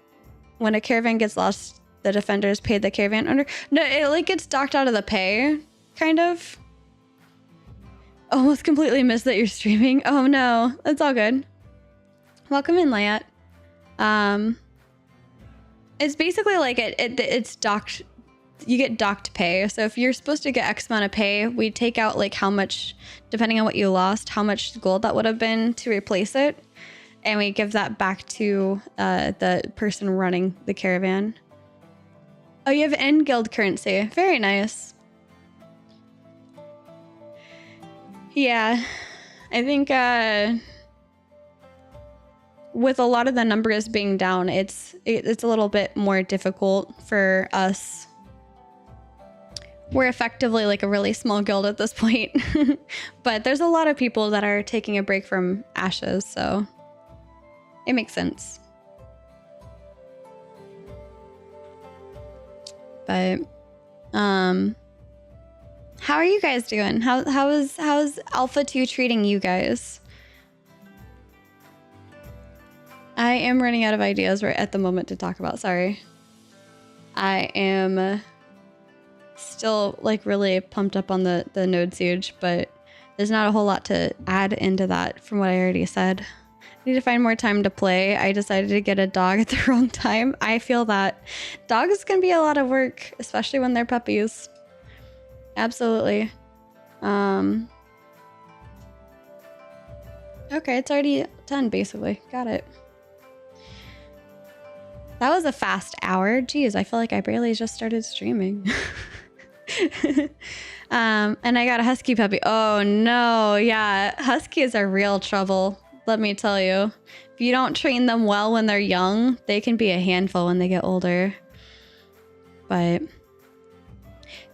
when a caravan gets lost, the defenders pay the caravan owner? No, it like gets docked out of the pay, kind of. Almost completely missed that you're streaming. Oh no, that's all good. Welcome in, Layat. It's basically like it's docked. You get docked pay. So if you're supposed to get X amount of pay, we take out like how much, depending on what you lost, how much gold that would have been to replace it. And we give that back to the person running the caravan. Oh, you have end guild currency. Very nice. Yeah, I think with a lot of the numbers being down, it's a little bit more difficult for us. We're effectively like a really small guild at this point. But there's a lot of people that are taking a break from Ashes, so it makes sense. But how are you guys doing? How's Alpha 2 treating you guys? I am running out of ideas right at the moment to talk about. Sorry. I am still like really pumped up on the node siege, but there's not a whole lot to add into that from what I already said. I need to find more time to play. I decided to get a dog at the wrong time. I feel that dogs can be a lot of work, especially when they're puppies. Absolutely. Okay, it's already done basically. Got it. That was a fast hour. Jeez, I feel like I barely just started streaming. And I got a husky puppy. Oh no, yeah, huskies are real trouble. Let me tell you, if you don't train them well when they're young, they can be a handful when they get older. But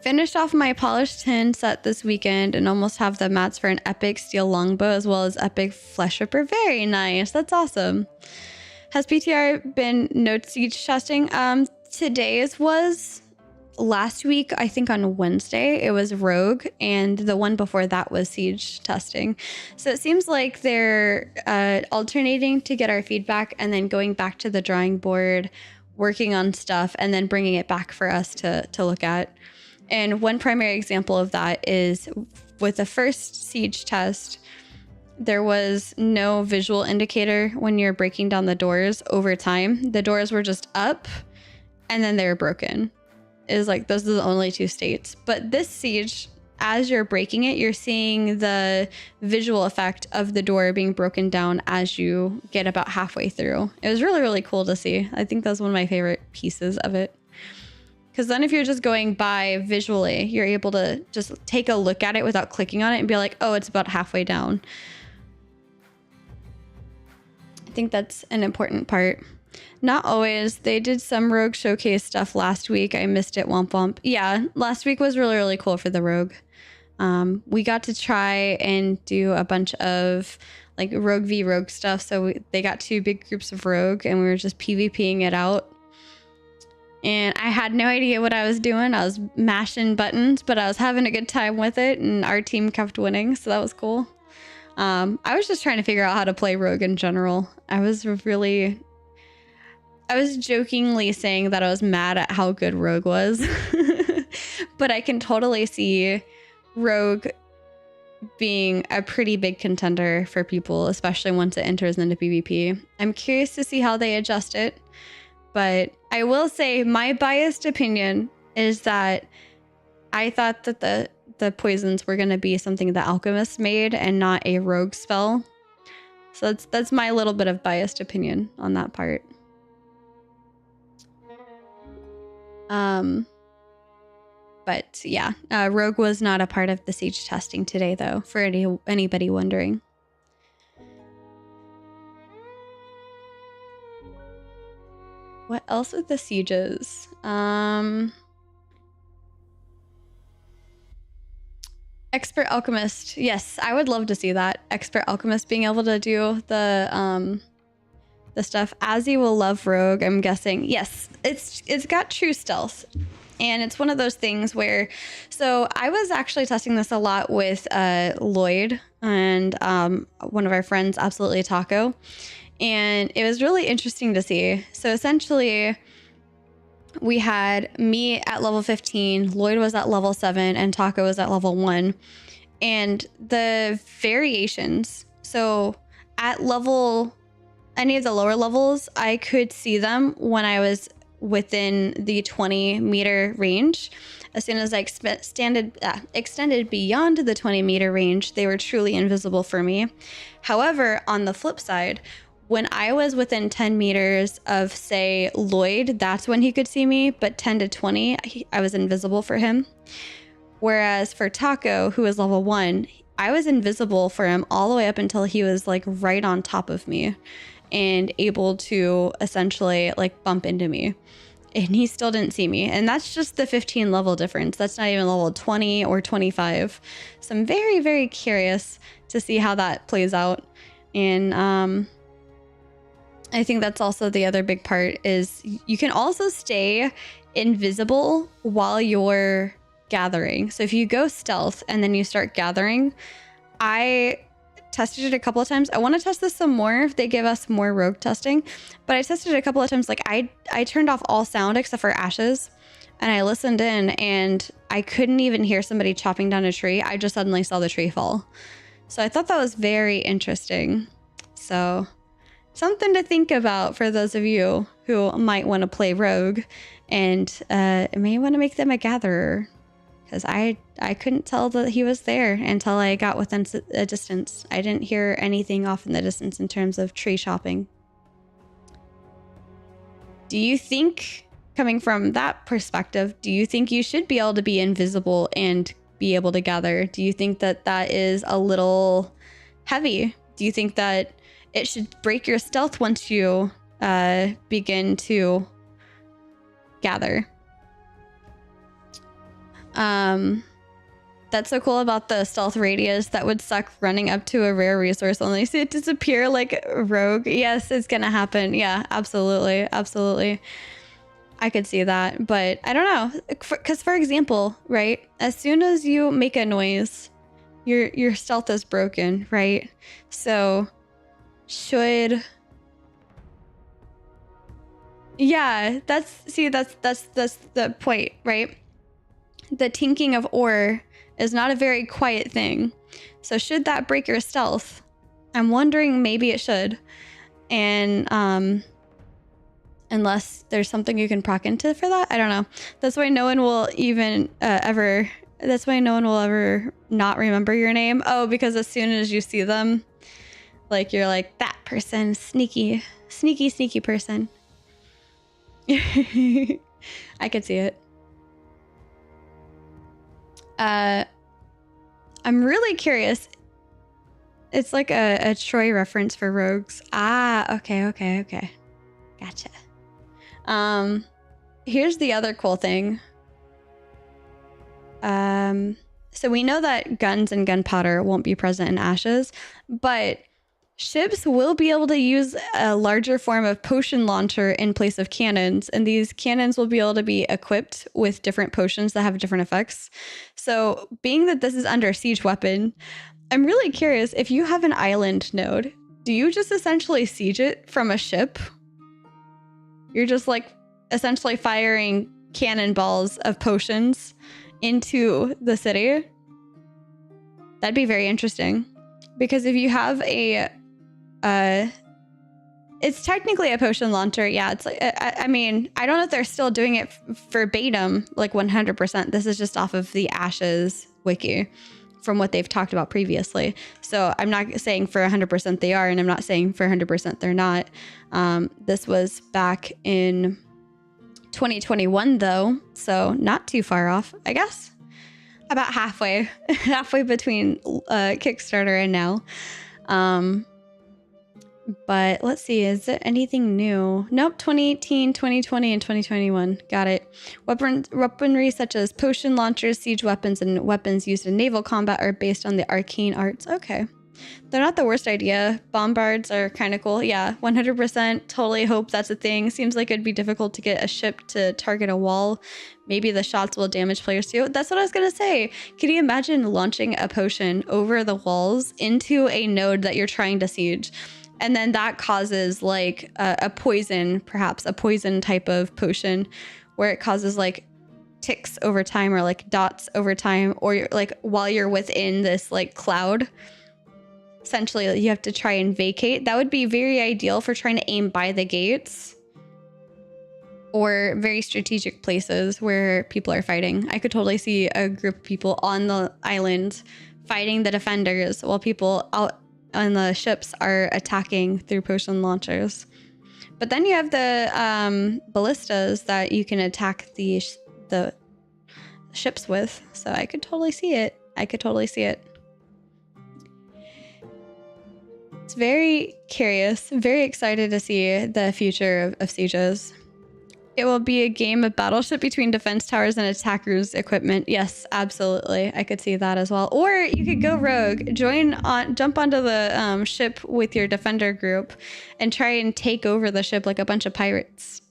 finished off my polished tin set this weekend and almost have the mats for an epic steel longbow as well as epic flesh ripper. Very nice. That's awesome. Has PTR been node siege testing? Today's was last week, I think on Wednesday, it was Rogue, and the one before that was Siege testing. So it seems like they're alternating to get our feedback and then going back to the drawing board, working on stuff, and then bringing it back for us to look at. And one primary example of that is with the first Siege test, there was no visual indicator when you're breaking down the doors over time. The doors were just up and then they were broken. It was like, those are the only two states. But this siege, as you're breaking it, you're seeing the visual effect of the door being broken down as you get about halfway through. It was really, really cool to see. I think that was one of my favorite pieces of it. Because then if you're just going by visually, you're able to just take a look at it without clicking on it and be like, oh, it's about halfway down. I think that's an important part. Not always. They did some Rogue showcase stuff last week. I missed it, womp womp. Yeah, last week was really, really cool for the Rogue. We got to try and do a bunch of like rogue v rogue stuff. So they got 2 big groups of rogue and we were just PvPing it out. And I had no idea what I was doing. I was mashing buttons, but I was having a good time with it, and our team kept winning, so that was cool. I was just trying to figure out how to play rogue in general. I was jokingly saying that I was mad at how good rogue was. But I can totally see rogue being a pretty big contender for people, especially once it enters into PvP. I'm curious to see how they adjust it. But I will say my biased opinion is that I thought that the poisons were going to be something the alchemist made and not a rogue spell. So that's my little bit of biased opinion on that part. But yeah, rogue was not a part of the siege testing today, though, for anybody wondering. What else with the sieges? Expert alchemist. Yes, I would love to see that. Expert alchemist being able to do the stuff. Azzy will love rogue, I'm guessing. Yes, it's got true stealth. And it's one of those things where, so I was actually testing this a lot with Lloyd and one of our friends, Absolutely Taco. And it was really interesting to see. So essentially, we had me at level 15, Lloyd was at level 7, and Taco was at level 1. And the variations, so at any of the lower levels, I could see them when I was within the 20-meter range. As soon as I extended beyond the 20-meter range, they were truly invisible for me. However, on the flip side, when I was within 10 meters of, say, Lloyd, that's when he could see me, but 10 to 20, I was invisible for him. Whereas for Taco, who was level 1, I was invisible for him all the way up until he was like right on top of me and able to essentially like bump into me. And he still didn't see me. And that's just the 15 level difference. That's not even level 20 or 25. So I'm very, very curious to see how that plays out. And I think that's also the other big part is you can also stay invisible while you're gathering. So if you go stealth and then you start gathering, I tested it a couple of times. I want to test this some more if they give us more rogue testing, but I tested it a couple of times. Like I turned off all sound except for Ashes, and I listened in and I couldn't even hear somebody chopping down a tree. I just suddenly saw the tree fall. So I thought that was very interesting. So something to think about for those of you who might want to play rogue and may want to make them a gatherer. Because I couldn't tell that he was there until I got within a distance. I didn't hear anything off in the distance in terms of tree chopping. Do you think, coming from that perspective, do you think you should be able to be invisible and be able to gather? Do you think that that is a little heavy? Do you think that it should break your stealth once you begin to gather? That's so cool about the stealth radius. That would suck running up to a rare resource only see it disappear like rogue. Yes, it's gonna happen. Yeah, absolutely. Absolutely. I could see that, but I don't know. Because for example, right? As soon as you make a noise, your stealth is broken, right? So yeah, that's the point, right? The tinking of ore is not a very quiet thing. So should that break your stealth? I'm wondering maybe it should. And unless there's something you can proc into for that, I don't know. That's why no one will even that's why no one will ever not remember your name. Oh, because as soon as you see them, like you're like, that person, sneaky person. I could see it. I'm really curious. It's like a Troy reference for rogues. Ah, okay. Gotcha. Here's the other cool thing. So we know that guns and gunpowder won't be present in Ashes, but ships will be able to use a larger form of potion launcher in place of cannons, and these cannons will be able to be equipped with different potions that have different effects. So being that this is under a siege weapon, I'm really curious, if you have an island node, do you just essentially siege it from a ship? You're just like essentially firing cannonballs of potions into the city? That'd be very interesting. Because if you have it's technically a potion launcher. Yeah, it's like, I mean, I don't know if they're still doing it verbatim, like 100%. This is just off of the Ashes wiki from what they've talked about previously. So I'm not saying for 100% they are, and I'm not saying for 100% they're not. This was back in 2021 though, so not too far off, I guess. About halfway between Kickstarter and now. But let's see, is there anything new? Nope, 2018, 2020, and 2021. Got it. Weaponry such as potion launchers, siege weapons, and weapons used in naval combat are based on the arcane arts. Okay. They're not the worst idea. Bombards are kind of cool. Yeah, 100%. Totally hope that's a thing. Seems like it'd be difficult to get a ship to target a wall. Maybe the shots will damage players too. That's what I was going to say. Can you imagine launching a potion over the walls into a node that you're trying to siege? And then that causes like a poison, perhaps a poison type of potion where it causes like ticks over time or like dots over time, or you're, like while you're within this like cloud. Essentially, you have to try and vacate. That would be very ideal for trying to aim by the gates or very strategic places where people are fighting. I could totally see a group of people on the island fighting the defenders while people out on the ships are attacking through potion launchers. But then you have the ballistas that you can attack the ships with. So I could totally see it. It's very curious, very excited to see the future of sieges. It will be a game of battleship between defense towers and attackers' equipment. Yes, absolutely. I could see that as well. Or you could go rogue, jump onto the ship with your defender group and try and take over the ship like a bunch of pirates.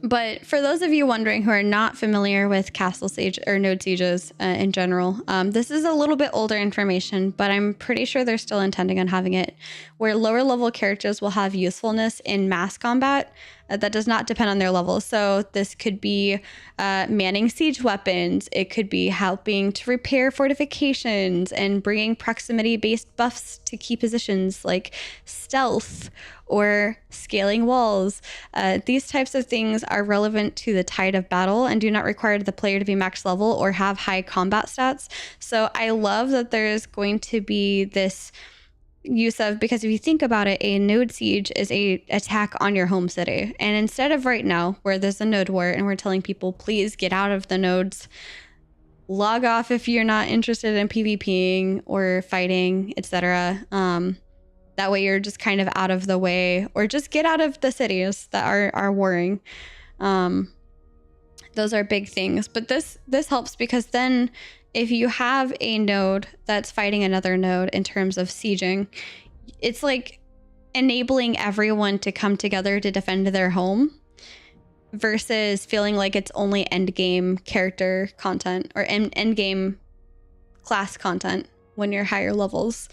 But for those of you wondering who are not familiar with castle siege or node sieges in general, this is a little bit older information, but I'm pretty sure they're still intending on having it, where lower level characters will have usefulness in mass combat that does not depend on their level. So this could be manning siege weapons. It could be helping to repair fortifications and bringing proximity-based buffs to key positions like stealth or scaling walls. These types of things are relevant to the tide of battle and do not require the player to be max level or have high combat stats. So I love that there's going to be this use of, because if you think about it, a node siege is a attack on your home city. And instead of right now where there's a node war and we're telling people, please get out of the nodes, log off if you're not interested in PvPing or fighting, etc. That way you're just kind of out of the way, or just get out of the cities that are warring. Those are big things. But this helps because then if you have a node that's fighting another node in terms of sieging, it's like enabling everyone to come together to defend their home versus feeling like it's only end game character content or end game class content when you're higher levels.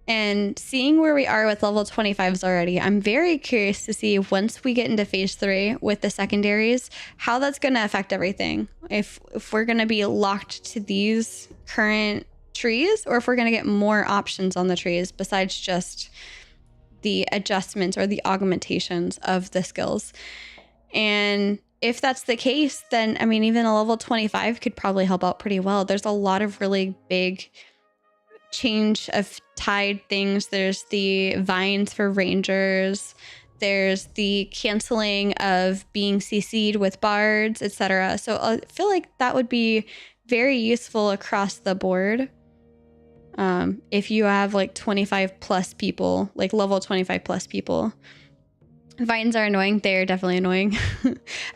And seeing where we are with level 25s already, I'm very curious to see once we get into phase 3 with the secondaries, how that's going to affect everything. If we're going to be locked to these current trees, or if we're going to get more options on the trees besides just the adjustments or the augmentations of the skills. And if that's the case, then I mean, even a level 25 could probably help out pretty well. There's a lot of really big change of tide things. There's the vines for rangers, there's the canceling of being CC'd with bards, etc. So I feel like that would be very useful across the board. If you have like 25 plus people, like level 25 plus people. Vines are annoying. They're definitely annoying.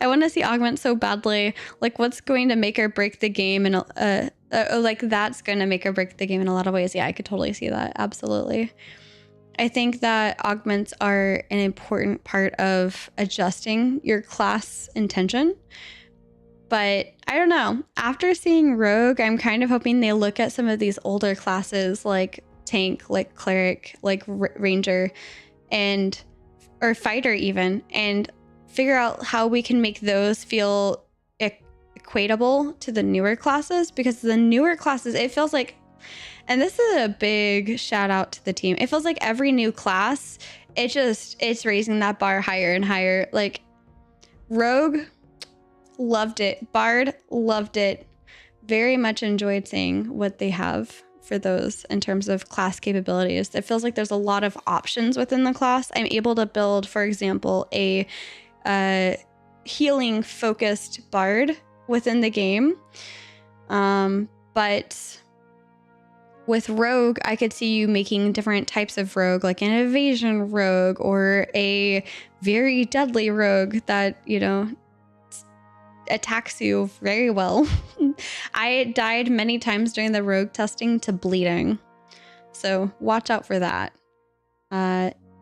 I want to see augment so badly. Like, what's going to make or break the game in Like that's going to make or break the game in a lot of ways. Yeah, I could totally see that. Absolutely. I think that augments are an important part of adjusting your class intention. But I don't know. After seeing Rogue, I'm kind of hoping they look at some of these older classes like Tank, like Cleric, like Ranger, or Fighter even, and figure out how we can make those feel equatable to the newer classes, because the newer classes, it feels like, and this is a big shout out to the team, it feels like every new class, it's raising that bar higher and higher. Like Rogue, loved it. Bard, loved it. Very much enjoyed seeing what they have for those in terms of class capabilities. It feels like there's a lot of options within the class. I'm able to build, for example, a healing focused bard within the game. But with Rogue, I could see you making different types of Rogue, like an evasion Rogue or a very deadly Rogue that, you know, attacks you very well. I died many times during the Rogue testing to bleeding, so watch out for that.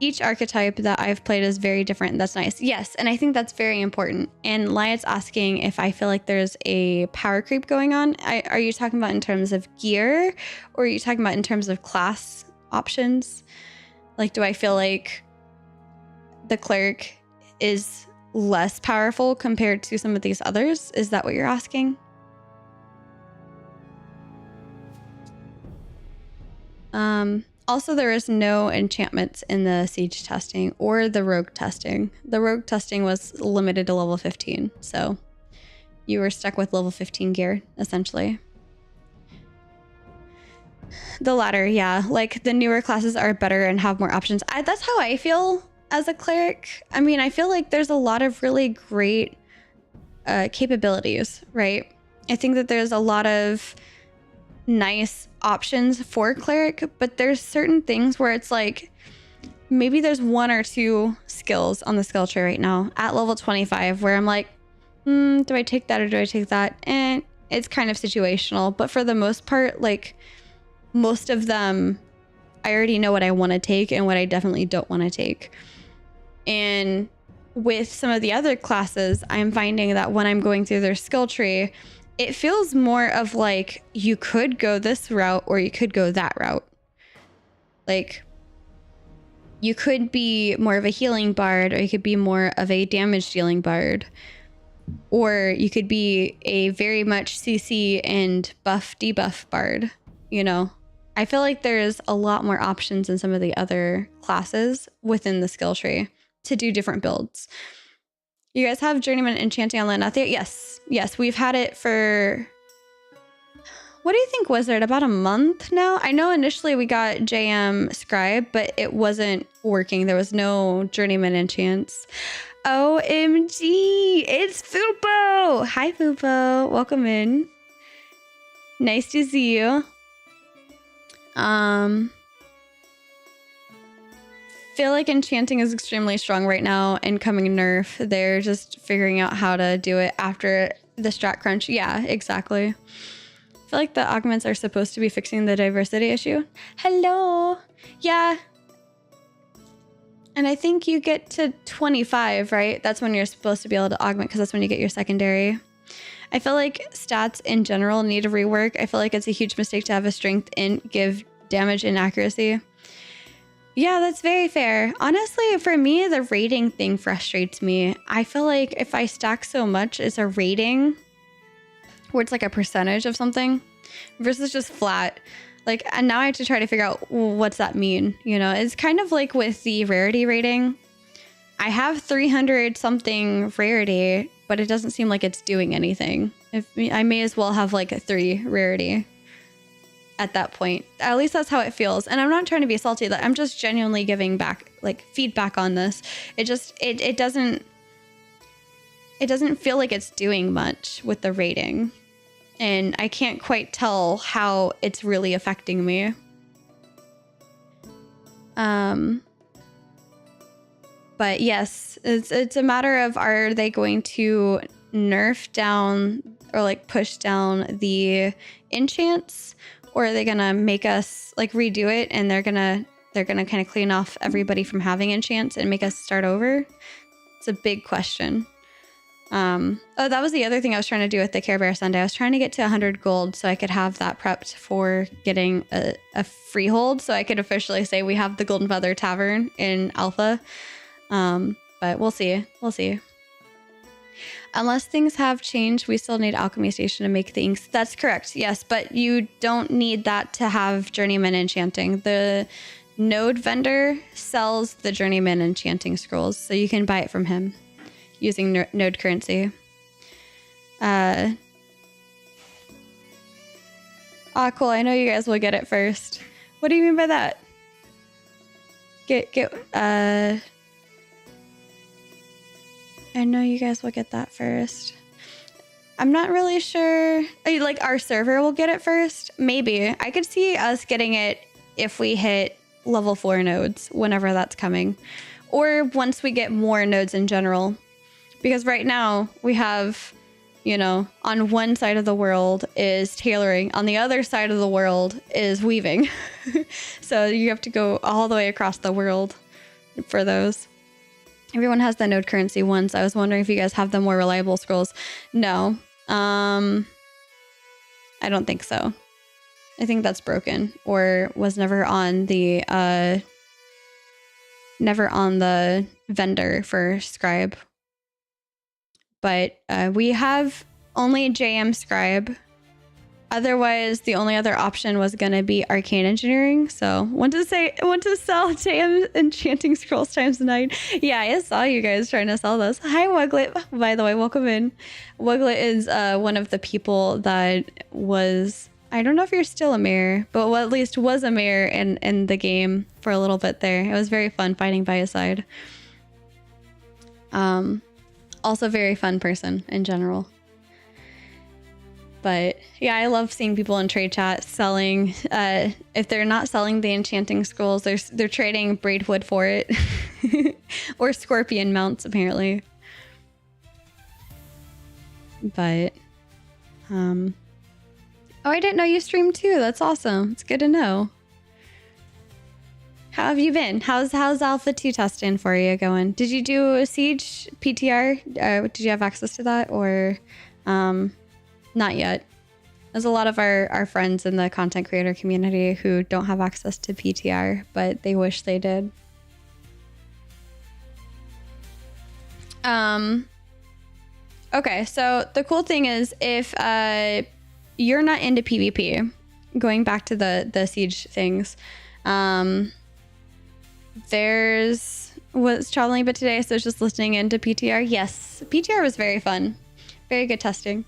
Each archetype that I've played is very different. That's nice. Yes, and I think that's very important. And Liat's asking if I feel like there's a power creep going on. Are you talking about in terms of gear, or are you talking about in terms of class options? Like, do I feel like the cleric is less powerful compared to some of these others? Is that what you're asking? Also, there is no enchantments in the siege testing or the rogue testing. The rogue testing was limited to level 15, so you were stuck with level 15 gear, essentially. The latter, yeah. Like, the newer classes are better and have more options. That's how I feel as a cleric. I mean, I feel like there's a lot of really great capabilities, right? I think that there's a lot of nice options for cleric, but there's certain things where it's like maybe there's one or two skills on the skill tree right now at level 25 where I'm like, do I take that or do I take that? And it's kind of situational, but for the most part, like most of them, I already know what I want to take and what I definitely don't want to take. And with some of the other classes, I'm finding that when I'm going through their skill tree, it feels more of like you could go this route or you could go that route. Like you could be more of a healing bard, or you could be more of a damage dealing bard, or you could be a very much CC and buff debuff bard. You know, I feel like there's a lot more options in some of the other classes within the skill tree to do different builds. You guys have Journeyman Enchanting on Lanathia? Yes, we've had it for, what do you think, Wizard? About a month now? I know initially we got JM Scribe, but it wasn't working. There was no Journeyman Enchants. OMG, it's Fupo! Hi, Fupo. Welcome in. Nice to see you. Feel like enchanting is extremely strong right now and coming nerf. They're just figuring out how to do it after the strat crunch. Yeah, exactly. I feel like the augments are supposed to be fixing the diversity issue. Hello. Yeah. And I think you get to 25, right? That's when you're supposed to be able to augment, because that's when you get your secondary. I feel like stats in general need a rework. I feel like it's a huge mistake to have a strength int give damage and accuracy. Yeah, that's very fair. Honestly, for me, the rating thing frustrates me. I feel like if I stack so much, it's a rating where it's like a percentage of something versus just flat. Like, and now I have to try to figure out, what's that mean? You know, it's kind of like with the rarity rating. I have 300 something rarity, but it doesn't seem like it's doing anything. I may as well have like a 3 rarity at that point. At least that's how it feels. And I'm not trying to be salty. I'm just genuinely giving back like feedback on this. It doesn't feel like it's doing much with the rating. And I can't quite tell how it's really affecting me. But yes, it's a matter of, are they going to nerf down or like push down the enchants, or are they gonna make us like redo it and they're gonna kind of clean off everybody from having enchants and make us start over? It's a big question. Oh, that was the other thing I was trying to do with the Care Bear Sunday. I was trying to get to 100 gold so I could have that prepped for getting a freehold, so I could officially say we have the Golden Feather Tavern in Alpha. But we'll see. We'll see. Unless things have changed, we still need Alchemy Station to make the inks. That's correct. Yes, but you don't need that to have Journeyman Enchanting. The node vendor sells the Journeyman Enchanting scrolls, so you can buy it from him using node currency. Cool. I know you guys will get it first. What do you mean by that? I know you guys will get that first. I'm not really sure. Like, our server will get it first? Maybe. I could see us getting it if we hit level 4 nodes, whenever that's coming. Or once we get more nodes in general. Because right now, we have, you know, on one side of the world is tailoring. On the other side of the world is weaving. So you have to go all the way across the world for those. Everyone has the node currency once. I was wondering if you guys have the more reliable scrolls. No. I don't think so. I think that's broken or was never on the vendor for Scribe. But we have only JM Scribe. Otherwise, the only other option was going to be Arcane Engineering. So, want to sell JM Enchanting Scrolls ×9. Yeah, I saw you guys trying to sell those. Hi, Wuglet. By the way, welcome in. Wuglet is one of the people that was... I don't know if you're still a mayor, but at least was a mayor in the game for a little bit there. It was very fun fighting by his side. Also very fun person in general. But yeah, I love seeing people in trade chat selling. If they're not selling the enchanting scrolls, they're trading braidwood for it. Or scorpion mounts, apparently. But oh, I didn't know you streamed too. That's awesome. It's good to know. How have you been? How's Alpha 2 testing for you going? Did you do a Siege PTR? Did you have access to that, or not yet? There's a lot of our friends in the content creator community who don't have access to PTR, but they wish they did. Okay, so the cool thing is if you're not into PvP, going back to the Siege things, there's was traveling a bit today, so just listening into PTR. Yes, PTR was very fun. Very good testing.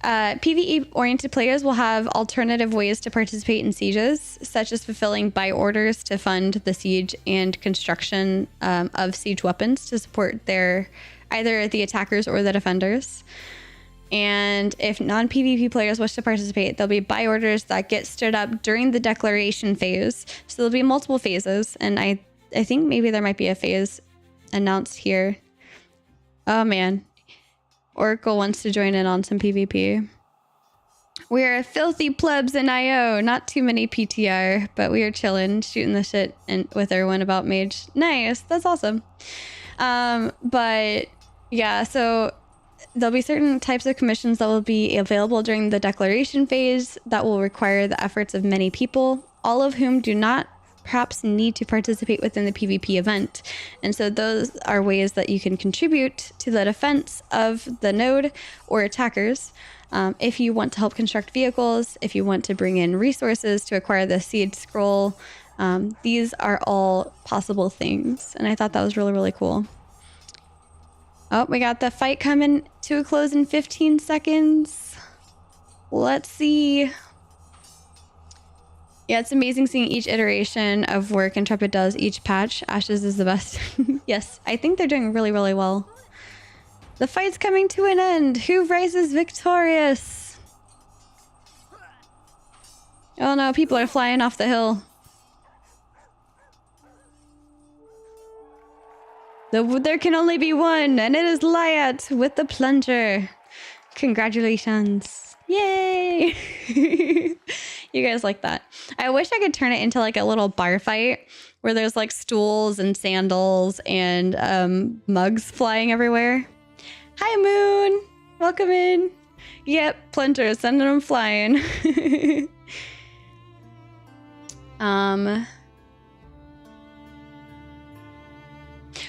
PvE-oriented players will have alternative ways to participate in sieges, such as fulfilling buy orders to fund the siege and construction of siege weapons to support either the attackers or the defenders. And if non-PvP players wish to participate, there'll be buy orders that get stood up during the declaration phase. So there'll be multiple phases, and I think maybe there might be a phase announced here. Oh man. Oracle wants to join in on some PvP. We're filthy plebs in IO. Not too many PTR, but we are chilling, shooting the shit with everyone about Mage. Nice. That's awesome. But yeah, so there'll be certain types of commissions that will be available during the declaration phase that will require the efforts of many people, all of whom do not perhaps need to participate within the PvP event. And so those are ways that you can contribute to the defense of the node or attackers. If you want to help construct vehicles, if you want to bring in resources to acquire the seed scroll, these are all possible things. And I thought that was really, really cool. Oh, we got the fight coming to a close in 15 seconds. Let's see. Yeah, it's amazing seeing each iteration of work Intrepid does each patch. Ashes is the best. Yes, I think they're doing really, really well. The fight's coming to an end. Who rises victorious? Oh no, people are flying off the hill. There can only be one, and it is Lyat with the plunger. Congratulations. Yay. You guys like that. I wish I could turn it into like a little bar fight where there's like stools and sandals and mugs flying everywhere. Hi, Moon. Welcome in. Yep, Plunter, sending them flying.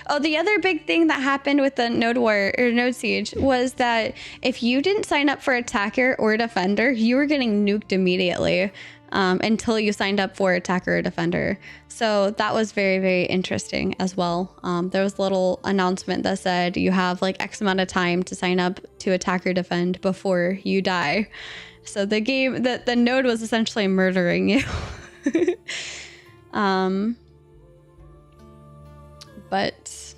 Oh, the other big thing that happened with the node war or node siege was that if you didn't sign up for attacker or defender, you were getting nuked immediately until you signed up for attacker or defender. So that was very, very interesting as well. There was a little announcement that said you have like X amount of time to sign up to attack or defend before you die. So the game, the node was essentially murdering you. But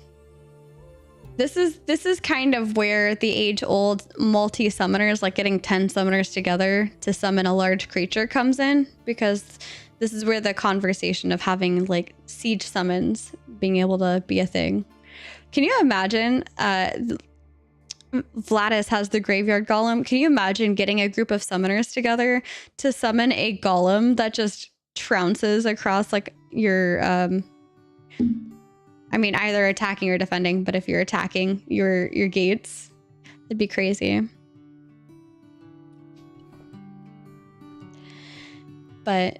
this is kind of where the age-old multi-summoners, like getting 10 summoners together to summon a large creature, comes in, because this is where the conversation of having like siege summons being able to be a thing. Can you imagine? Vladis has the graveyard golem. Can you imagine getting a group of summoners together to summon a golem that just trounces across like your I mean, either attacking or defending, but if you're attacking your gates, it'd be crazy. But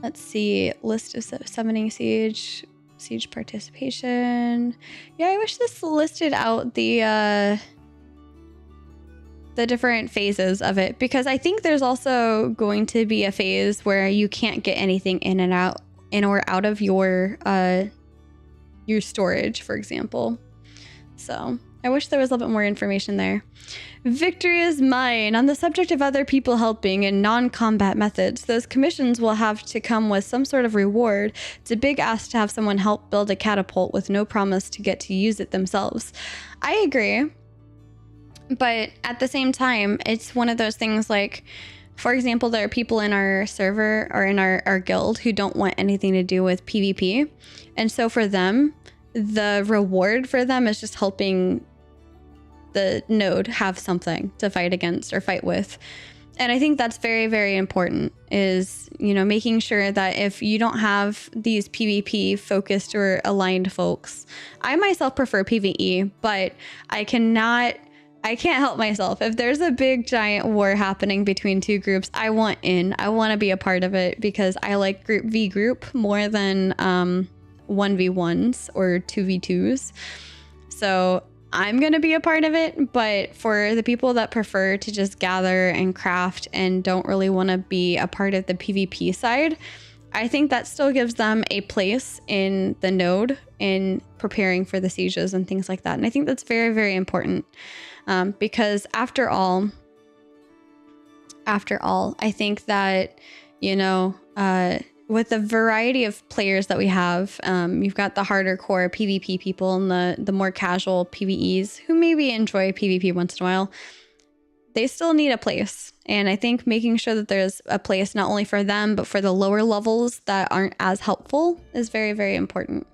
let's see, list of summoning siege participation. Yeah, I wish this listed out the different phases of it, because I think there's also going to be a phase where you can't get anything in or out of your storage, for example. So I wish there was a little bit more information there. Victory is mine. On the subject of other people helping in non-combat methods, those commissions will have to come with some sort of reward. It's a big ask to have someone help build a catapult with no promise to get to use it themselves. I agree. But at the same time, it's one of those things like, for example, there are people in our server or in our guild who don't want anything to do with PvP. And so for them, the reward for them is just helping the node have something to fight against or fight with. And I think that's very, very important, is, you know, making sure that if you don't have these PvP focused or aligned folks, I myself prefer PvE, but I can't help myself. If there's a big giant war happening between two groups, I want in. I want to be a part of it, because I like group v group more than 1v1s or 2v2s. So I'm going to be a part of it. But for the people that prefer to just gather and craft and don't really want to be a part of the PvP side, I think that still gives them a place in the node in preparing for the sieges and things like that. And I think that's very, very important. Because after all, I think that, you know, with the variety of players that we have, you've got the harder core PvP people and the more casual PvEs who maybe enjoy PvP once in a while. They still need a place. And I think making sure that there's a place not only for them, but for the lower levels that aren't as helpful is very, very important.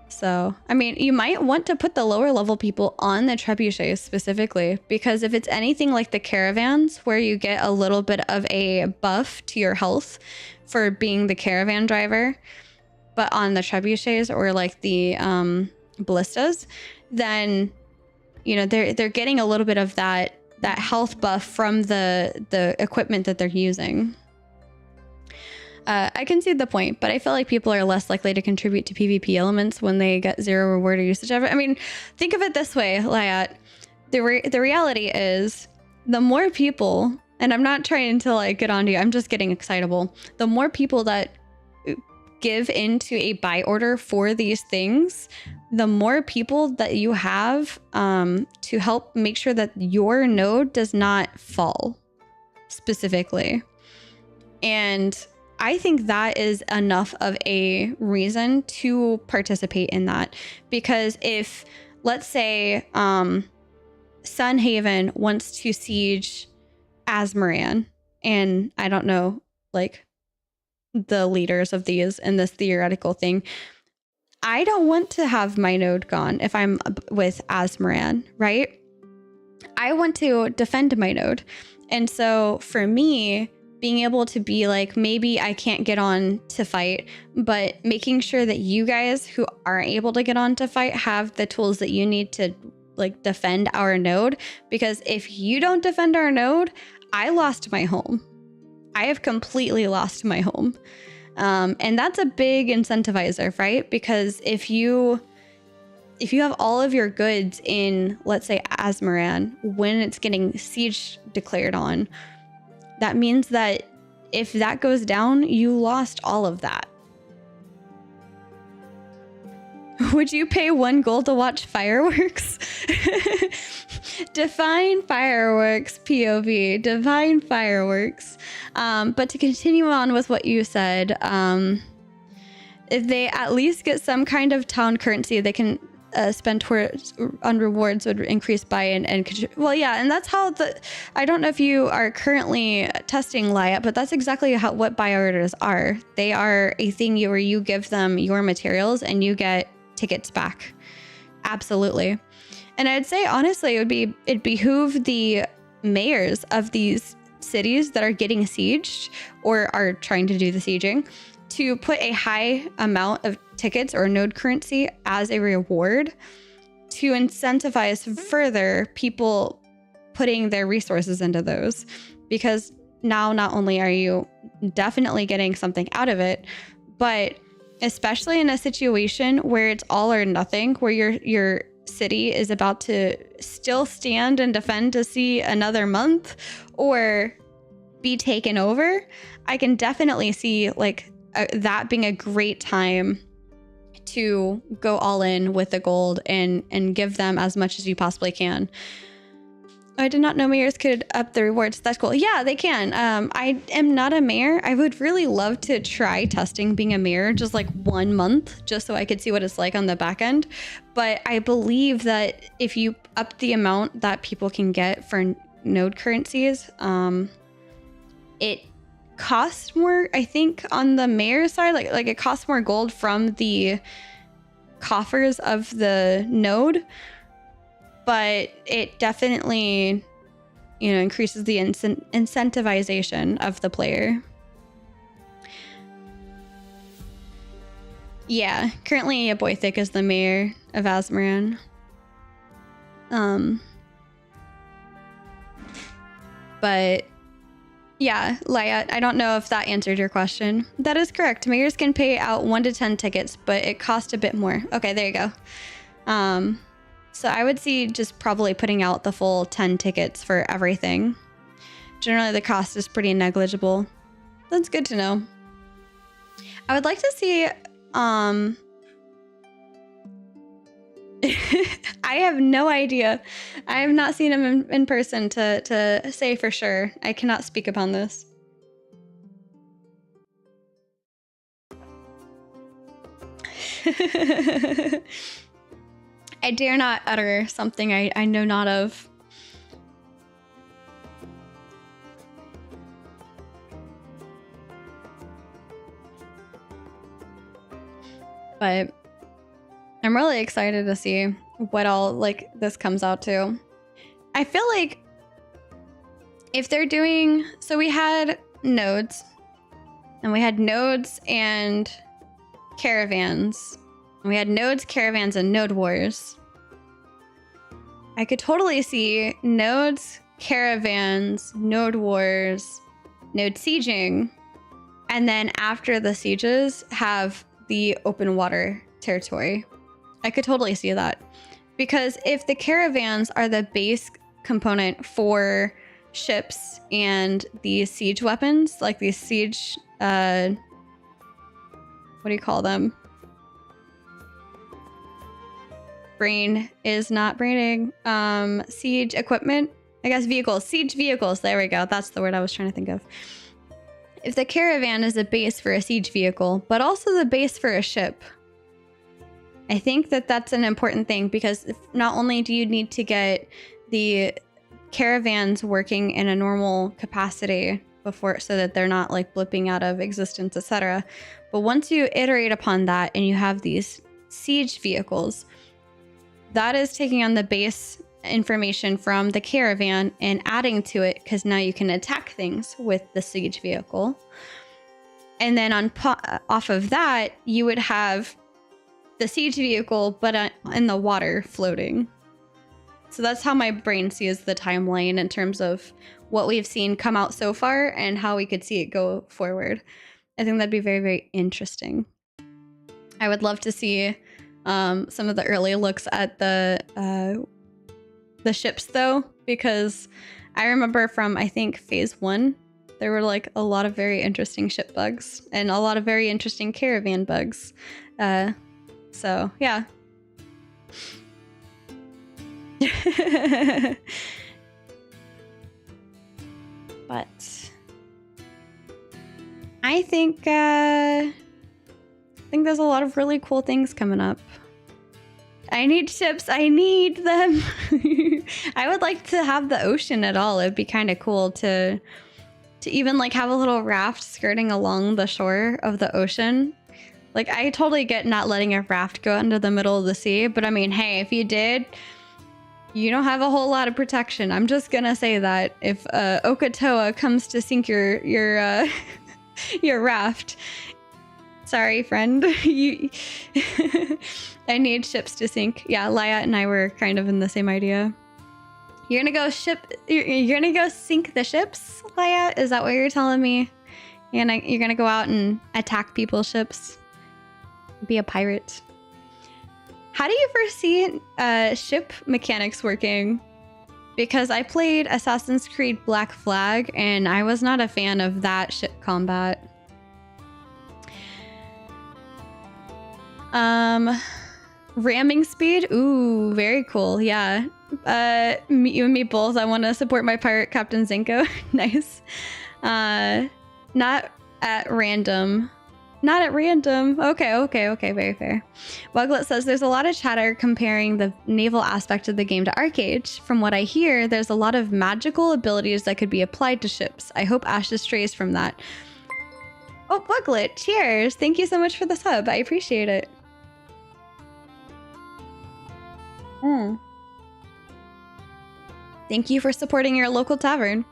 So, I mean, you might want to put the lower level people on the trebuchets specifically, because if it's anything like the caravans where you get a little bit of a buff to your health for being the caravan driver, but on the trebuchets or like the ballistas, then, you know, they're getting a little bit of that health buff from the equipment that they're using. I can see the point, but I feel like people are less likely to contribute to PvP elements when they get zero reward or usage of it. I mean, think of it this way, Layat. The reality is, the more people, and I'm not trying to like get on to you, I'm just getting excitable. The more people that give into a buy order for these things, the more people that you have to help make sure that your node does not fall specifically. And I think that is enough of a reason to participate in that. Because if, let's say, Sunhaven wants to siege Azmoran, and I don't know, like, the leaders of these in this theoretical thing, I don't want to have my node gone if I'm with Azmoran, right? I want to defend my node. And so for me, being able to be like, maybe I can't get on to fight, but making sure that you guys who aren't able to get on to fight have the tools that you need to like defend our node. Because if you don't defend our node, I lost my home. I have completely lost my home. And that's a big incentivizer, right? Because if you have all of your goods in, let's say, Azmoran, when it's getting siege declared on, that means that if that goes down, you lost all of that. Would you pay 1 gold to watch fireworks? Define fireworks, POV. Define fireworks. But to continue on with what you said, if they at least get some kind of town currency they can spend on rewards would increase buy-in and well, yeah, and that's how I don't know if you are currently testing Lyat, but that's exactly what buy orders are. They are a thing where you give them your materials and you get tickets back. Absolutely. And I'd say honestly, it'd behoove the mayors of these cities that are getting sieged or are trying to do the sieging to put a high amount of tickets or node currency as a reward to incentivize further people putting their resources into those. Because now not only are you definitely getting something out of it, but especially in a situation where it's all or nothing, where your city is about to still stand and defend to see another month or be taken over, I can definitely see like that being a great time to go all in with the gold and give them as much as you possibly can. I did not know mayors could up the rewards. That's cool. Yeah, they can. I am not a mayor. I would really love to try testing being a mayor just like 1 month, just so I could see what it's like on the back end. But I believe that if you up the amount that people can get for node currencies, it costs more, I think, on the mayor's side. Like it costs more gold from the coffers of the node. But it definitely, increases the incentivization of the player. Yeah, currently Aboythik is the mayor of Azmoran. But yeah, Lyat, I don't know if that answered your question. That is correct. Mayors can pay out 1 to 10 tickets, but it costs a bit more. Okay, there you go. So I would see just probably putting out the full 10 tickets for everything. Generally, the cost is pretty negligible. That's good to know. I would like to see... I have no idea. I have not seen him in person to say for sure. I cannot speak upon this. I dare not utter something I know not of. But I'm really excited to see what all this comes out to. I feel like if they're doing, so we had nodes and caravans. We had nodes, caravans, and node wars. I could totally see nodes, caravans, node wars, node sieging, and then after the sieges have the open water territory. I could totally see that. Because if the caravans are the base component for ships and the siege weapons, like these siege, what do you call them? Brain is not braining. Siege equipment, I guess vehicles, siege vehicles. There we go. That's the word I was trying to think of. If the caravan is a base for a siege vehicle, but also the base for a ship, I think that that's an important thing, because not only do you need to get the caravans working in a normal capacity before, so that they're not blipping out of existence, etc. But once you iterate upon that and you have these siege vehicles. That is taking on the base information from the caravan and adding to it, because now you can attack things with the siege vehicle. And then off of that, you would have the siege vehicle, but in the water floating. So that's how my brain sees the timeline in terms of what we've seen come out so far and how we could see it go forward. I think that'd be very, very interesting. I would love to see some of the early looks at the ships, though, because I remember from, I think, phase 1, there were like a lot of very interesting ship bugs and a lot of very interesting caravan bugs. So yeah. But I think there's a lot of really cool things coming up. I need ships. I need them. I would like to have the ocean at all. It'd be kind of cool to even like have a little raft skirting along the shore of the ocean. Like, I totally get not letting a raft go into the middle of the sea, but I mean, hey, if you did, you don't have a whole lot of protection. I'm just gonna say that if Okatoa comes to sink your your raft, sorry, friend. I need ships to sink. Yeah, Laya and I were kind of in the same idea. You're gonna go you're gonna go sink the ships, Laya? Is that what you're telling me? You're gonna go out and attack people's ships? Be a pirate? How do you foresee ship mechanics working? Because I played Assassin's Creed Black Flag and I was not a fan of that ship combat. Ramming speed? Ooh, very cool. Yeah. You and me both. I want to support my pirate Captain Zenko. Nice. Not at random. Not at random. Okay. Very fair. Wuglet says there's a lot of chatter comparing the naval aspect of the game to Arcade. From what I hear, there's a lot of magical abilities that could be applied to ships. I hope Ashes strays from that. Oh, Wuglet, cheers. Thank you so much for the sub. I appreciate it. Thank you for supporting your local tavern.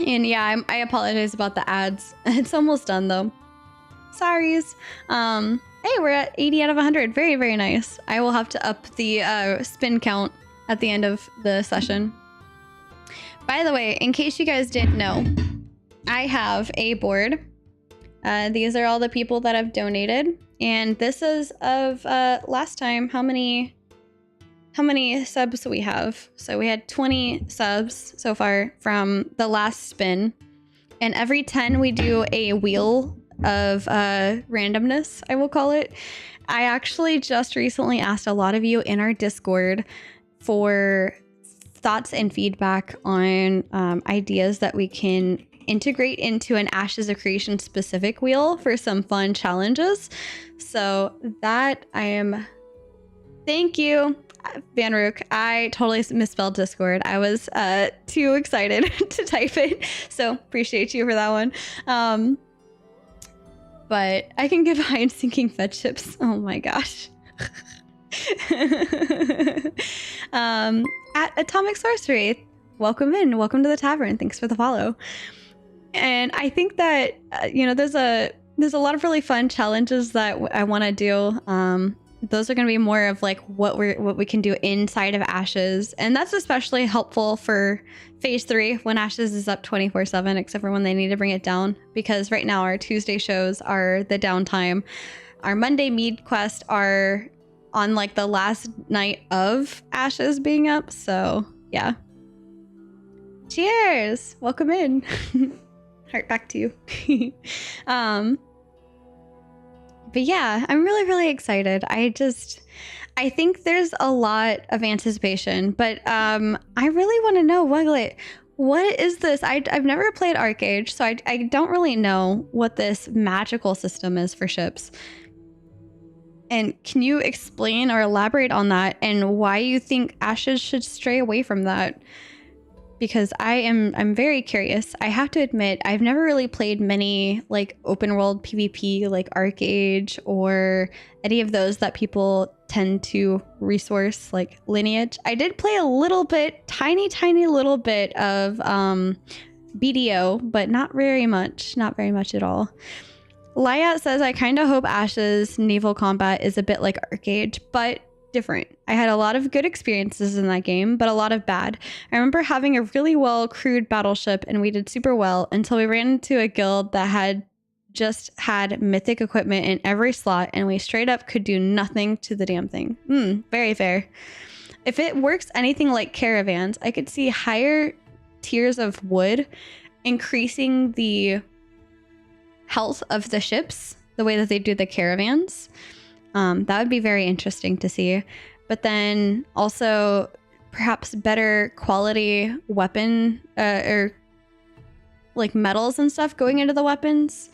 And yeah, I apologize about the ads. It's almost done though. Sorries. Hey, we're at 80 out of 100. Very, very nice. I will have to up the spin count at the end of the session. By the way, in case you guys didn't know, I have a board. These are all the people that have donated. And this is of last time, how many subs we have. So we had 20 subs so far from the last spin. And every 10 we do a wheel of randomness, I will call it. I actually just recently asked a lot of you in our Discord for thoughts and feedback on ideas that we can integrate into an Ashes of Creation specific wheel for some fun challenges. So that thank you, Vanrook. I totally misspelled Discord. I was too excited to type it. So appreciate you for that one. But I can get behind sinking fed ships. Oh my gosh. At Atomic Sorcery, welcome in. Welcome to the tavern. Thanks for the follow. And I think that, there's a lot of really fun challenges that I want to do. Those are going to be more of like what we can do inside of Ashes. And that's especially helpful for phase 3 when Ashes is up 24/7, except for when they need to bring it down. Because right now our Tuesday shows are the downtime. Our Monday Mead quest are on like the last night of Ashes being up. So yeah. Cheers. Welcome in. Heart back to you. But yeah, I'm really, really excited. I think there's a lot of anticipation, but I really want to know, Wuglet, what is this? I've never played Arcade, so I don't really know what this magical system is for ships. And can you explain or elaborate on that and why you think Ashes should stray away from that? because I'm very curious. I have to admit, I've never really played many like open world PvP like ArcAge or any of those that people tend to resource like Lineage. I did play a little bit, tiny little bit of BDO, but not very much at all. Lyat says, I kind of hope Ash's naval combat is a bit like ArcAge, but different. I had a lot of good experiences in that game, but a lot of bad. I remember having a really well crewed battleship and we did super well until we ran into a guild that had mythic equipment in every slot and we straight up could do nothing to the damn thing. Very fair. If it works anything like caravans, I could see higher tiers of wood increasing the health of the ships the way that they do the caravans. That would be very interesting to see. But then also perhaps better quality weapon or like metals and stuff going into the weapons.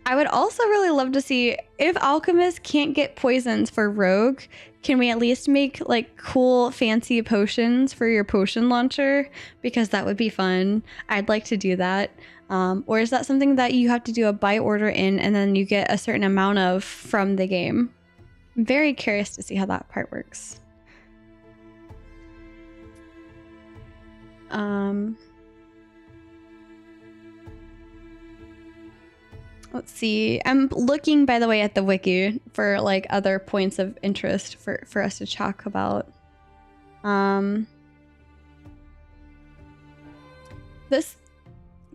I would also really love to see if alchemists can't get poisons for rogue, can we at least make like cool fancy potions for your potion launcher? Because that would be fun. I'd like to do that. Or is that something that you have to do a buy order in and then you get a certain amount of from the game? I'm very curious to see how that part works. Let's see. I'm looking, by the way, at the wiki for like other points of interest for us to talk about. This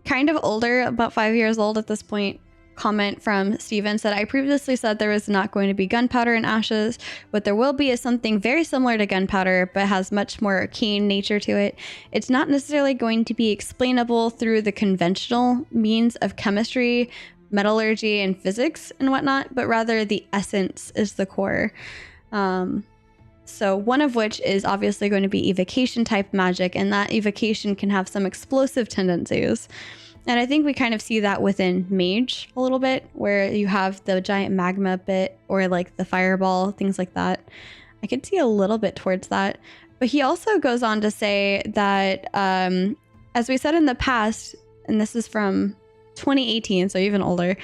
kind of older, about 5 years old at this point, comment from Steven said, I previously said there was not going to be gunpowder in Ashes. What there will be is something very similar to gunpowder, but has much more arcane nature to it. It's not necessarily going to be explainable through the conventional means of chemistry, metallurgy, and physics and whatnot, but rather the essence is the core. So one of which is obviously going to be evocation type magic, and that evocation can have some explosive tendencies. And I think we kind of see that within Mage a little bit, where you have the giant magma bit or like the fireball, things like that. I could see a little bit towards that. But he also goes on to say that, as we said in the past, and this is from 2018, so even older,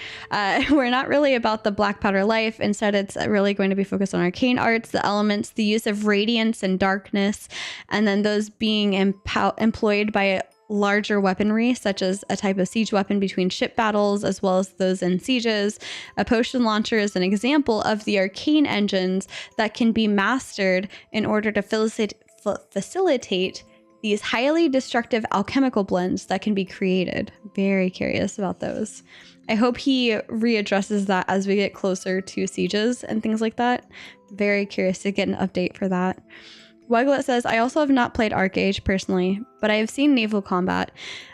we're not really about the black powder life. Instead, it's really going to be focused on arcane arts, the elements, the use of radiance and darkness, and then those being employed by larger weaponry, such as a type of siege weapon between ship battles, as well as those in sieges. A potion launcher is an example of the arcane engines that can be mastered in order to facilitate these highly destructive alchemical blends that can be created. Very curious about those. I hope he readdresses that as we get closer to sieges and things like that. Very curious to get an update for that. Weglet says, I also have not played ArcAge personally, but I have seen naval combat.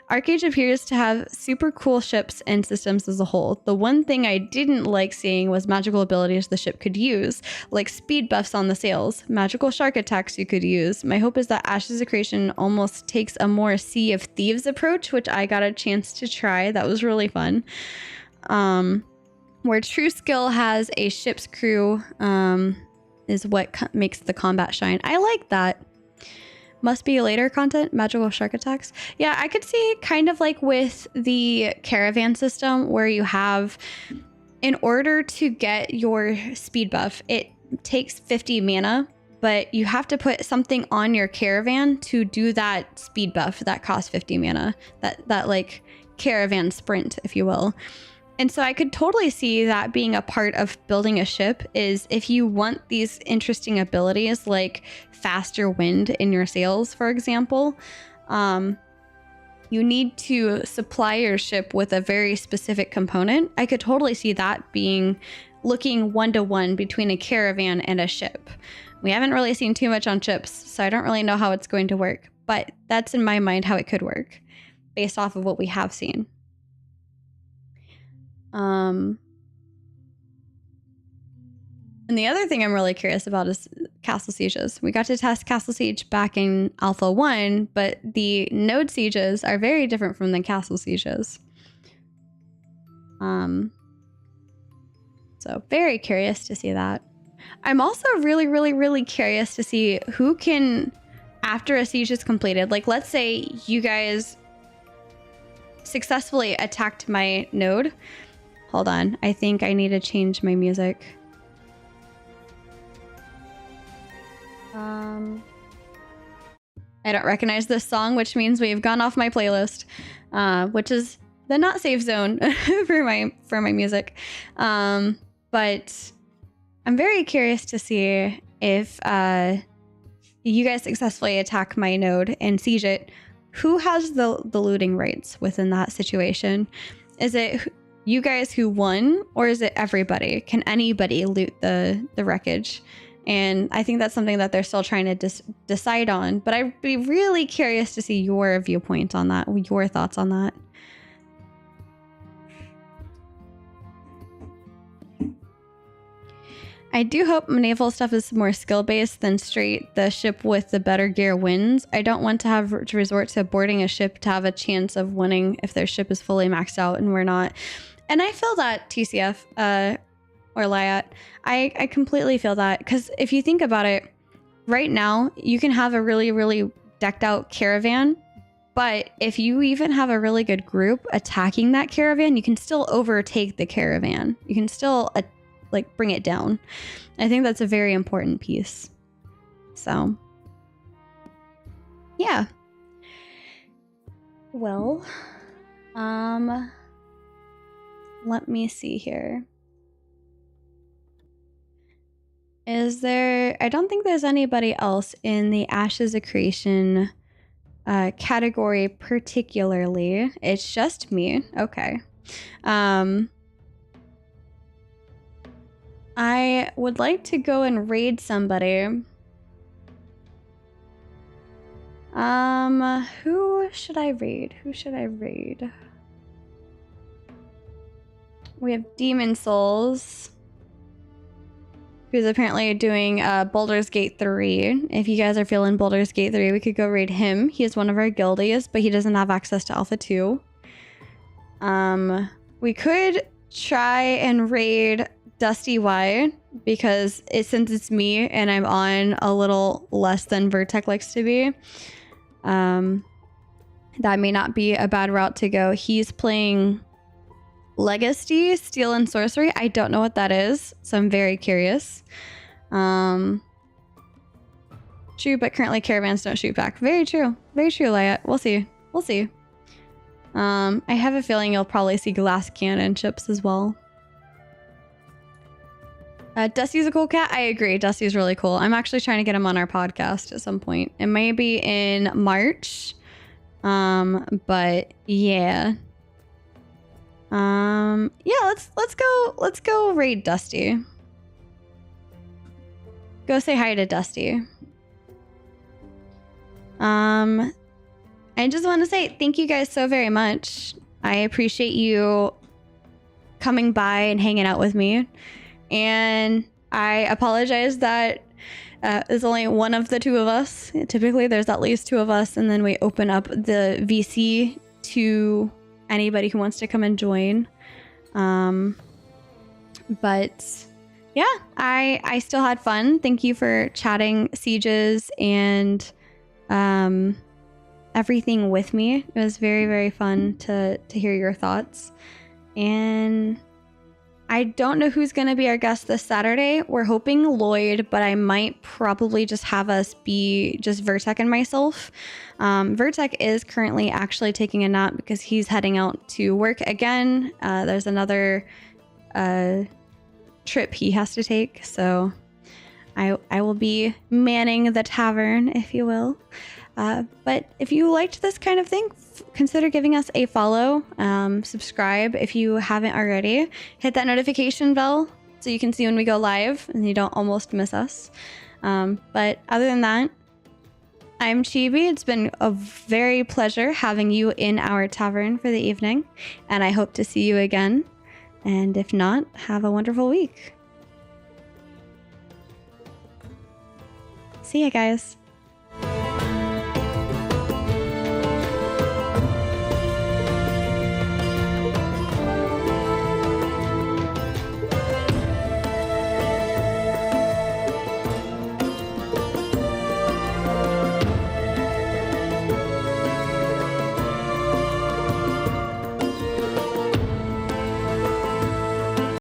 ArcAge appears to have super cool ships and systems as a whole. The one thing I didn't like seeing was magical abilities the ship could use, like speed buffs on the sails, magical shark attacks you could use. My hope is that AshesofCreation almost takes a more Sea of Thieves approach, which I got a chance to try. That was really fun. Where true skill has a ship's crew, is what makes the combat shine. I like that. Must be later content, magical shark attacks. Yeah, I could see kind of like with the caravan system where you have, in order to get your speed buff, it takes 50 mana, but you have to put something on your caravan to do that speed buff that costs 50 mana. That like caravan sprint, if you will. And so I could totally see that being a part of building a ship is if you want these interesting abilities like faster wind in your sails, for example, you need to supply your ship with a very specific component. I could totally see that being looking one-to-one between a caravan and a ship. We haven't really seen too much on ships, so I don't really know how it's going to work, but that's in my mind how it could work based off of what we have seen. And the other thing I'm really curious about is castle sieges. We got to test castle siege back in Alpha 1, but the node sieges are very different from the castle sieges. So very curious to see that. I'm also really curious to see who can after a siege is completed, like let's say you guys successfully attacked my node. Hold on, I think I need to change my music. I don't recognize this song, which means we've gone off my playlist, which is the not safe zone for my music. But I'm very curious to see if you guys successfully attack my node and siege it. Who has the looting rights within that situation? Is it you guys who won, or is it everybody? Can anybody loot the wreckage? And I think that's something that they're still trying to decide on. But I'd be really curious to see your viewpoint on that, your thoughts on that. I do hope naval stuff is more skill-based than straight the ship with the better gear wins. I don't want to have to resort to boarding a ship to have a chance of winning if their ship is fully maxed out and we're not. And I feel that, TCF, or Lyat. I completely feel that, because if you think about it, right now, you can have a really, really decked out caravan, but if you even have a really good group attacking that caravan, you can still overtake the caravan. You can still like bring it down. I think that's a very important piece. So, yeah. Well, let me see here. Is there... I don't think there's anybody else in the Ashes of Creation category particularly. It's just me. Okay. I would like to go and raid somebody. Who should I raid? Who should I raid? We have Demon Souls, who's apparently doing Baldur's Gate 3. If you guys are feeling Baldur's Gate 3, we could go raid him. He is one of our guildies, but he doesn't have access to Alpha 2. We could try and raid Dusty Y, because since it's me and I'm on a little less than Vertec likes to be, that may not be a bad route to go. He's playing Legacy, Steel and Sorcery. I don't know what that is, so I'm very curious. True, but currently caravans don't shoot back. Very true. Very true, Lyat. We'll see. We'll see. I have a feeling you'll probably see glass cannon ships as well. Dusty's a cool cat. I agree. Dusty's really cool. I'm actually trying to get him on our podcast at some point. It may be in March. But yeah. Yeah, let's go raid Dusty. Go say hi to Dusty. I just want to say thank you guys so very much. I appreciate you coming by and hanging out with me. And I apologize that there's only one of the two of us. Typically, there's at least two of us, and then we open up the VC to anybody who wants to come and join. But yeah, I still had fun. Thank you for chatting sieges and everything with me. It was very, very fun to hear your thoughts. And I don't know who's going to be our guest this Saturday. We're hoping Lloyd, but I might probably just have us be just Vertec and myself. Vertec is currently actually taking a nap because he's heading out to work again. There's another trip he has to take, so I will be manning the tavern, if you will. But if you liked this kind of thing, consider giving us a follow, subscribe if you haven't already, hit that notification bell so you can see when we go live and you don't almost miss us. But other than that, I'm Chibi. It's been a very pleasure having you in our tavern for the evening, and I hope to see you again. And if not, have a wonderful week. See ya, guys.